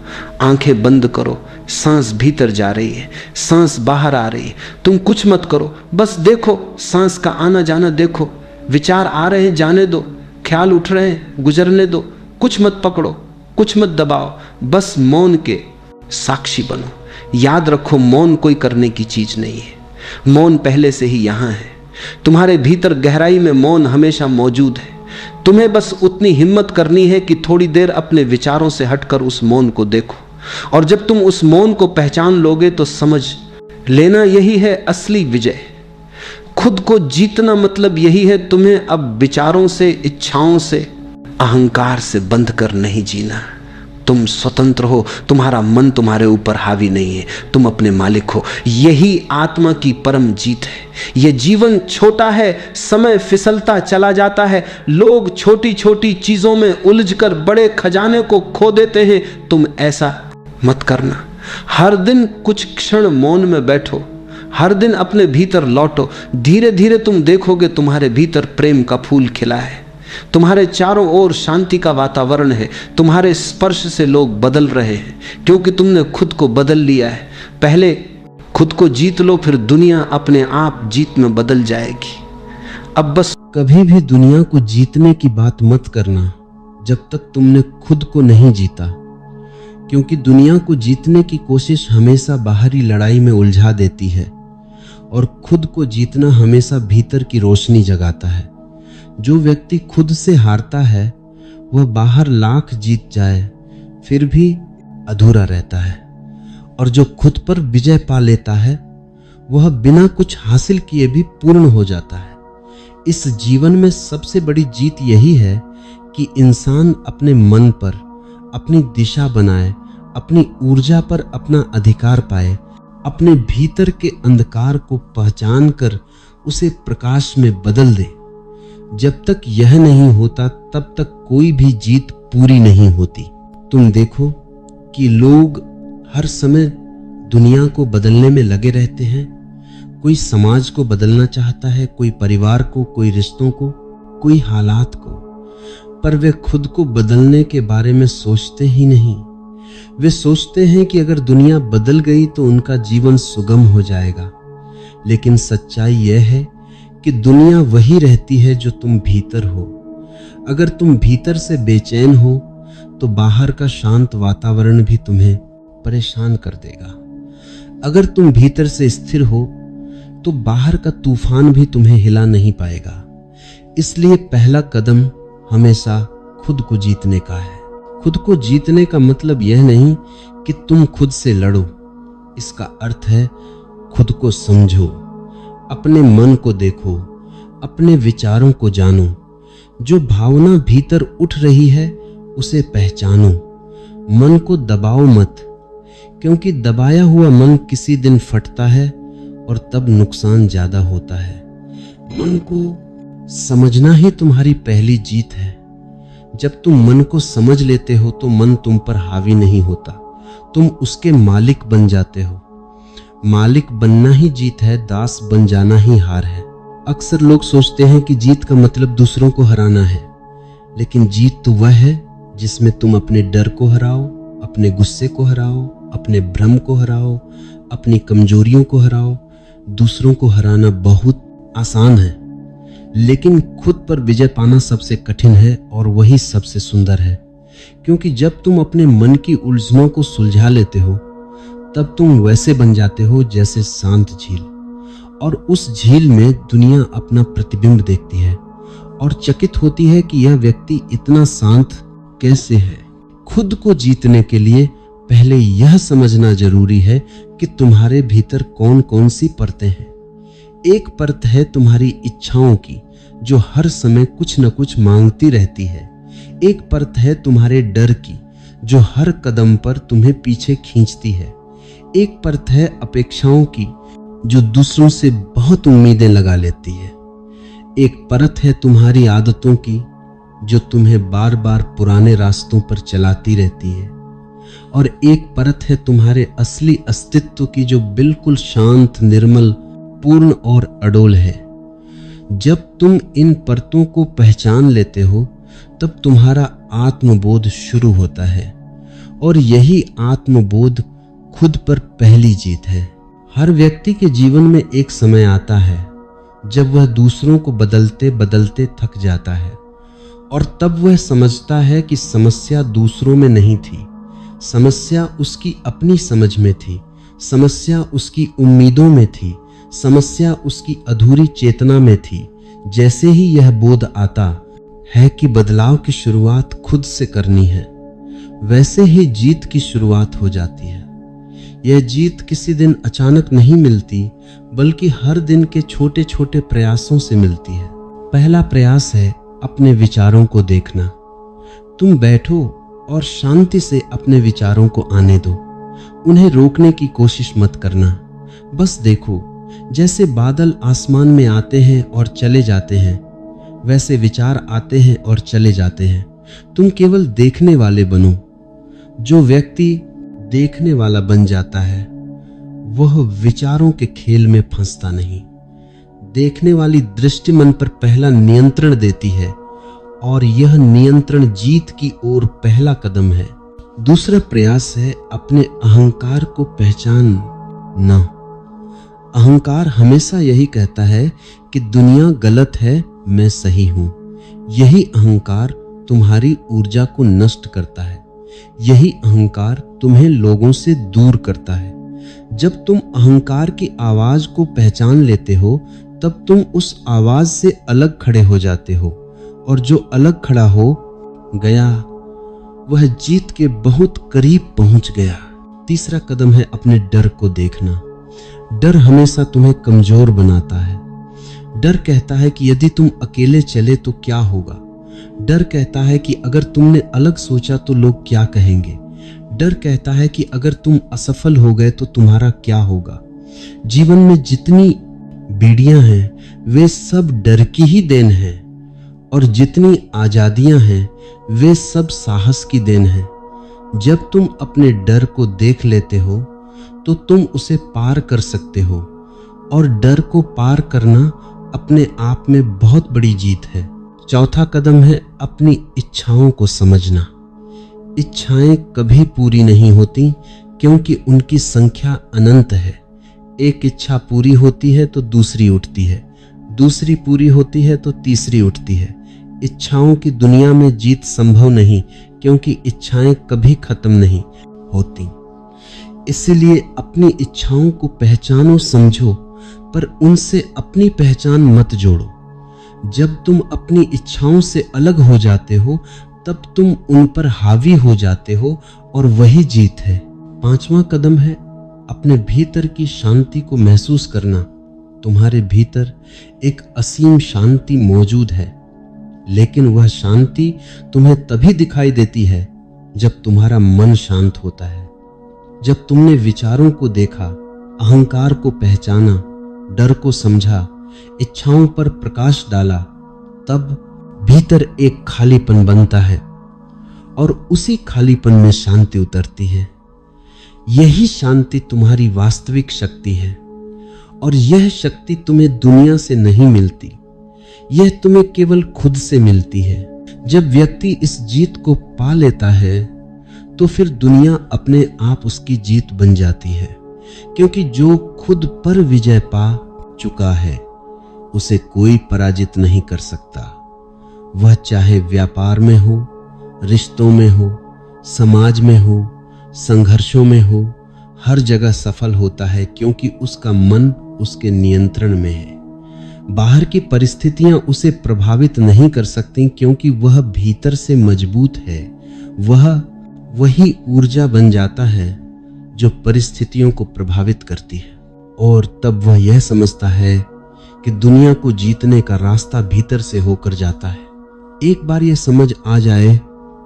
आंखें बंद करो। सांस भीतर जा रही है, सांस बाहर आ रही है। तुम कुछ मत करो, बस देखो, सांस का आना जाना देखो। विचार आ रहे हैं, जाने दो। ख्याल उठ रहे हैं, गुजरने दो। कुछ मत पकड़ो, कुछ मत दबाओ, बस मौन के साक्षी बनो। याद रखो, मौन कोई करने की चीज नहीं है, मौन पहले से ही यहां है। तुम्हारे भीतर गहराई में मौन हमेशा मौजूद है। तुम्हें बस उतनी हिम्मत करनी है कि थोड़ी देर अपने विचारों से हटकर उस मौन को देखो। और जब तुम उस मौन को पहचान लोगे तो समझ लेना, यही है असली विजय। खुद को जीतना मतलब यही है तुम्हें अब विचारों से, इच्छाओं से, अहंकार से बंध कर नहीं जीना। तुम स्वतंत्र हो, तुम्हारा मन तुम्हारे ऊपर हावी नहीं है, तुम अपने मालिक हो। यही आत्मा की परम जीत है। यह जीवन छोटा है, समय फिसलता चला जाता है, लोग छोटी छोटी चीजों में उलझकर बड़े खजाने को खो देते हैं। तुम ऐसा मत करना। हर दिन कुछ क्षण मौन में बैठो, हर दिन अपने भीतर लौटो। धीरे धीरे तुम देखोगे तुम्हारे भीतर प्रेम का फूल खिला है, तुम्हारे चारों ओर शांति का वातावरण है। तुम्हारे स्पर्श से लोग बदल रहे हैं, क्योंकि तुमने खुद को बदल लिया है। पहले खुद को जीत लो, फिर दुनिया अपने आप जीत में बदल जाएगी। अब बस कभी भी दुनिया को जीतने की बात मत करना जब तक तुमने खुद को नहीं जीता, क्योंकि दुनिया को जीतने की कोशिश हमेशा बाहरी लड़ाई में उलझा देती है और खुद को जीतना हमेशा भीतर की रोशनी जगाता है। जो व्यक्ति खुद से हारता है वह बाहर लाख जीत जाए फिर भी अधूरा रहता है, और जो खुद पर विजय पा लेता है वह बिना कुछ हासिल किए भी पूर्ण हो जाता है। इस जीवन में सबसे बड़ी जीत यही है कि इंसान अपने मन पर अपनी दिशा बनाए, अपनी ऊर्जा पर अपना अधिकार पाए। अपने भीतर के अंधकार को पहचान कर उसे प्रकाश में बदल दे। जब तक यह नहीं होता तब तक कोई भी जीत पूरी नहीं होती। तुम देखो कि लोग हर समय दुनिया को बदलने में लगे रहते हैं। कोई समाज को बदलना चाहता है, कोई परिवार को, कोई रिश्तों को, कोई हालात को, पर वे खुद को बदलने के बारे में सोचते ही नहीं। वे सोचते हैं कि अगर दुनिया बदल गई तो उनका जीवन सुगम हो जाएगा। लेकिन सच्चाई यह है कि दुनिया वही रहती है जो तुम भीतर हो। अगर तुम भीतर से बेचैन हो तो बाहर का शांत वातावरण भी तुम्हें परेशान कर देगा। अगर तुम भीतर से स्थिर हो तो बाहर का तूफान भी तुम्हें हिला नहीं पाएगा। इसलिए पहला कदम हमेशा खुद को जीतने का है। खुद को जीतने का मतलब यह नहीं कि तुम खुद से लड़ो। इसका अर्थ है खुद को समझो, अपने मन को देखो, अपने विचारों को जानो। जो भावना भीतर उठ रही है उसे पहचानो। मन को दबाओ मत, क्योंकि दबाया हुआ मन किसी दिन फटता है और तब नुकसान ज्यादा होता है। मन को समझना ही तुम्हारी पहली जीत है। जब तुम मन को समझ लेते हो तो मन तुम पर हावी नहीं होता, तुम उसके मालिक बन जाते हो। मालिक बनना ही जीत है, दास बन जाना ही हार है। अक्सर लोग सोचते हैं कि जीत का मतलब दूसरों को हराना है, लेकिन जीत तो वह है जिसमें तुम अपने डर को हराओ, अपने गुस्से को हराओ, अपने भ्रम को हराओ, अपनी कमजोरियों को हराओ। दूसरों को हराना बहुत आसान है, लेकिन खुद पर विजय पाना सबसे कठिन है और वही सबसे सुंदर है। क्योंकि जब तुम अपने मन की उलझनों को सुलझा लेते हो तब तुम वैसे बन जाते हो जैसे शांत झील, और उस झील में दुनिया अपना प्रतिबिंब देखती है और चकित होती है कि यह व्यक्ति इतना शांत कैसे है। खुद को जीतने के लिए पहले यह समझना जरूरी है कि तुम्हारे भीतर कौन कौन सी परतें हैं। एक परत है तुम्हारी इच्छाओं की, जो हर समय कुछ न कुछ मांगती रहती है। एक परत है तुम्हारे डर की, जो हर कदम पर तुम्हें पीछे खींचती है। एक परत है अपेक्षाओं की, जो दूसरों से बहुत उम्मीदें लगा लेती है। एक परत है तुम्हारी आदतों की, जो तुम्हें बार बार पुराने रास्तों पर चलाती रहती है। और एक परत है तुम्हारे असली अस्तित्व की, जो बिल्कुल शांत, निर्मल, पूर्ण और अडोल है। जब तुम इन परतों को पहचान लेते हो तब तुम्हारा आत्मबोध शुरू होता है, और यही आत्मबोध खुद पर पहली जीत है। हर व्यक्ति के जीवन में एक समय आता है जब वह दूसरों को बदलते बदलते थक जाता है, और तब वह समझता है कि समस्या दूसरों में नहीं थी, समस्या उसकी अपनी समझ में थी, समस्या उसकी उम्मीदों में थी, समस्या उसकी अधूरी चेतना में थी। जैसे ही यह बोध आता है कि बदलाव की शुरुआत खुद से करनी है, वैसे ही जीत की शुरुआत हो जाती है। यह जीत किसी दिन अचानक नहीं मिलती, बल्कि हर दिन के छोटे छोटे प्रयासों से मिलती है। पहला प्रयास है अपने विचारों को देखना। तुम बैठो और शांति से अपने विचारों को आने दो। उन्हें रोकने की कोशिश मत करना, बस देखो। जैसे बादल आसमान में आते हैं और चले जाते हैं, वैसे विचार आते हैं और चले जाते हैं। तुम केवल देखने वाले बनो। जो व्यक्ति देखने वाला बन जाता है वह विचारों के खेल में फंसता नहीं। देखने वाली दृष्टि मन पर पहला नियंत्रण देती है, और यह नियंत्रण जीत की ओर पहला कदम है। दूसरा प्रयास है अपने अहंकार को पहचानना। अहंकार हमेशा यही कहता है कि दुनिया गलत है, मैं सही हूं। यही अहंकार तुम्हारी ऊर्जा को नष्ट करता है। यही अहंकार तुम्हें लोगों से दूर करता है। जब तुम अहंकार की आवाज को पहचान लेते हो तब तुम उस आवाज से अलग खड़े हो जाते हो, और जो अलग खड़ा हो गया वह जीत के बहुत करीब पहुंच गया। तीसरा कदम है अपने डर को देखना। डर हमेशा तुम्हें कमजोर बनाता है। डर कहता है कि यदि तुम अकेले चले तो क्या होगा। डर कहता है कि अगर तुमने अलग सोचा तो लोग क्या कहेंगे। डर कहता है कि अगर तुम असफल हो गए तो तुम्हारा क्या होगा। जीवन में जितनी बेड़ियां हैं वे सब डर की ही देन हैं, और जितनी आजादियां हैं वे सब साहस की देन हैं। जब तुम अपने डर को देख लेते हो तो तुम उसे पार कर सकते हो, और डर को पार करना अपने आप में बहुत बड़ी जीत है। चौथा कदम है अपनी इच्छाओं को समझना। इच्छाएं कभी पूरी नहीं होती क्योंकि उनकी संख्या अनंत है। एक इच्छा पूरी होती है तो दूसरी उठती है, दूसरी पूरी होती है तो तीसरी उठती है। इच्छाओं की दुनिया में जीत संभव नहीं क्योंकि इच्छाएं कभी खत्म नहीं होती। इसलिए अपनी इच्छाओं को पहचानो, समझो, पर उनसे अपनी पहचान मत जोड़ो। जब तुम अपनी इच्छाओं से अलग हो जाते हो तब तुम उन पर हावी हो जाते हो, और वही जीत है। पांचवा कदम है अपने भीतर की शांति को महसूस करना। तुम्हारे भीतर एक असीम शांति मौजूद है, लेकिन वह शांति तुम्हें तभी दिखाई देती है जब तुम्हारा मन शांत होता है। जब तुमने विचारों को देखा, अहंकार को पहचाना, डर को समझा, इच्छाओं पर प्रकाश डाला, तब भीतर एक खालीपन बनता है, और उसी खालीपन में शांति उतरती है। यही शांति तुम्हारी वास्तविक शक्ति है, और यह शक्ति तुम्हें दुनिया से नहीं मिलती, यह तुम्हें केवल खुद से मिलती है। जब व्यक्ति इस जीत को पा लेता है तो फिर दुनिया अपने आप उसकी जीत बन जाती है, क्योंकि जो खुद पर विजय पा चुका है उसे कोई पराजित नहीं कर सकता। वह चाहे व्यापार में हो, रिश्तों में हो, समाज में हो, संघर्षों में हो, हर जगह सफल होता है क्योंकि उसका मन उसके नियंत्रण में है। बाहर की परिस्थितियां उसे प्रभावित नहीं कर सकती क्योंकि वह भीतर से मजबूत है। वह वही ऊर्जा बन जाता है जो परिस्थितियों को प्रभावित करती है, और तब वह यह समझता है कि दुनिया को जीतने का रास्ता भीतर से होकर जाता है। एक बार यह समझ आ जाए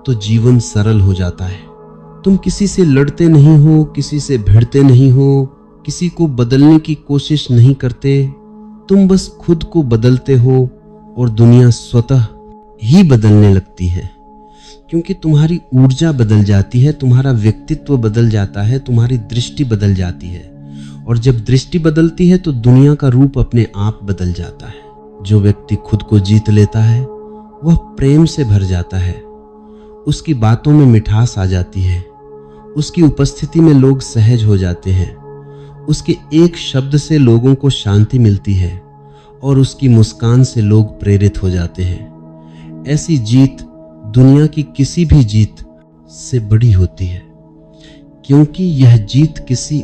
तो जीवन सरल हो जाता है। तुम किसी से लड़ते नहीं हो, किसी से भिड़ते नहीं हो, किसी को बदलने की कोशिश नहीं करते। तुम बस खुद को बदलते हो और दुनिया स्वतः ही बदलने लगती है, क्योंकि तुम्हारी ऊर्जा बदल जाती है, तुम्हारा व्यक्तित्व बदल जाता है, तुम्हारी दृष्टि बदल जाती है, और जब दृष्टि बदलती है तो दुनिया का रूप अपने आप बदल जाता है। जो व्यक्ति खुद को जीत लेता है वह प्रेम से भर जाता है, उसकी बातों में मिठास आ जाती है, उसकी उपस्थिति में लोग सहज हो जाते हैं, उसके एक शब्द से लोगों को शांति मिलती है, और उसकी मुस्कान से लोग प्रेरित हो जाते हैं। ऐसी जीत दुनिया की किसी भी जीत से बड़ी होती है, क्योंकि यह जीत किसी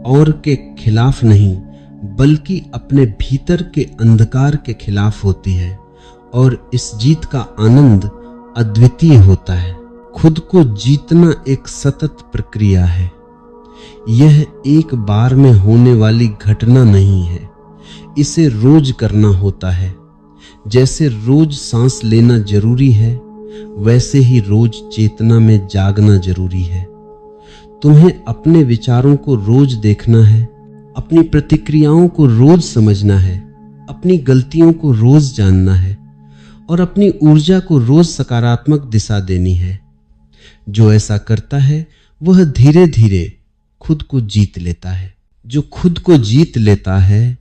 और के खिलाफ नहीं बल्कि अपने भीतर के अंधकार के खिलाफ होती है, और इस जीत का आनंद अद्वितीय होता है। खुद को जीतना एक सतत प्रक्रिया है। यह एक बार में होने वाली घटना नहीं है, इसे रोज करना होता है। जैसे रोज सांस लेना जरूरी है, वैसे ही रोज चेतना में जागना जरूरी है। तुम्हें अपने विचारों को रोज देखना है, अपनी प्रतिक्रियाओं को रोज समझना है, अपनी गलतियों को रोज जानना है, और अपनी ऊर्जा को रोज सकारात्मक दिशा देनी है। जो ऐसा करता है वह धीरे धीरे खुद को जीत लेता है। जो खुद को जीत लेता है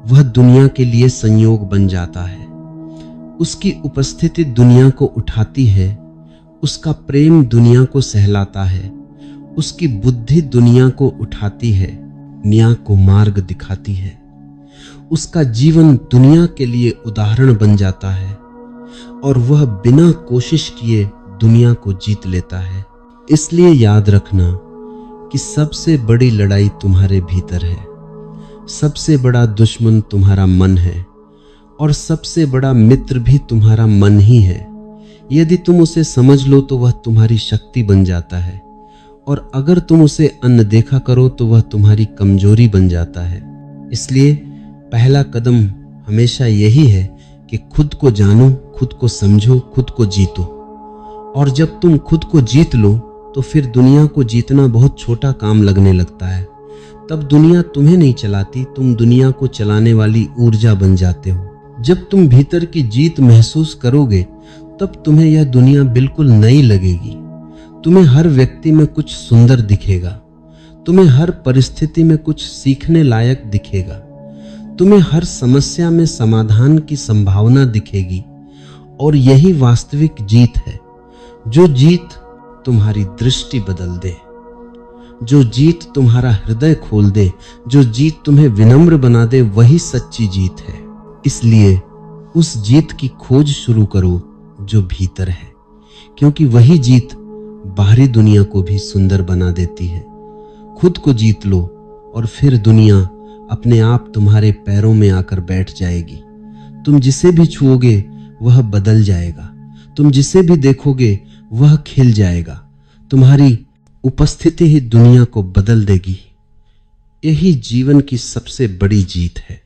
वह दुनिया के लिए संयोग बन जाता है। उसकी उपस्थिति दुनिया को उठाती है, उसका प्रेम दुनिया को सहलाता है, उसकी बुद्धि दुनिया को उठाती है, न्याय को मार्ग दिखाती है। उसका जीवन दुनिया के लिए उदाहरण बन जाता है, और वह बिना कोशिश किए दुनिया को जीत लेता है। इसलिए याद रखना कि सबसे बड़ी लड़ाई तुम्हारे भीतर है, सबसे बड़ा दुश्मन तुम्हारा मन है, और सबसे बड़ा मित्र भी तुम्हारा मन ही है। यदि तुम उसे समझ लो तो वह तुम्हारी शक्ति बन जाता है, और अगर तुम उसे अनदेखा करो तो वह तुम्हारी कमजोरी बन जाता है। इसलिए पहला कदम हमेशा यही है कि खुद को जानो, खुद को समझो, खुद को जीतो। और जब तुम खुद को जीत लो तो फिर दुनिया को जीतना बहुत छोटा काम लगने लगता है। तब दुनिया तुम्हें नहीं चलाती, तुम दुनिया को चलाने वाली ऊर्जा बन जाते हो। जब तुम भीतर की जीत महसूस करोगे तब तुम्हें यह दुनिया बिल्कुल नई लगेगी। तुम्हें हर व्यक्ति में कुछ सुंदर दिखेगा, तुम्हें हर परिस्थिति में कुछ सीखने लायक दिखेगा, तुम्हें हर समस्या में समाधान की संभावना दिखेगी। और यही वास्तविक जीत है, जो जीत तुम्हारी दृष्टि बदल दे, जो जीत तुम्हारा हृदय खोल दे, जो जीत तुम्हें विनम्र बना दे, वही सच्ची जीत है। इसलिए उस जीत की खोज शुरू करो जो भीतर है, क्योंकि वही जीत बाहरी दुनिया को भी सुंदर बना देती है। खुद को जीत लो और फिर दुनिया अपने आप तुम्हारे पैरों में आकर बैठ जाएगी। तुम जिसे भी छुओगे वह बदल जाएगा, तुम जिसे भी देखोगे वह खिल जाएगा। तुम्हारी उपस्थिति ही दुनिया को बदल देगी। यही जीवन की सबसे बड़ी जीत है।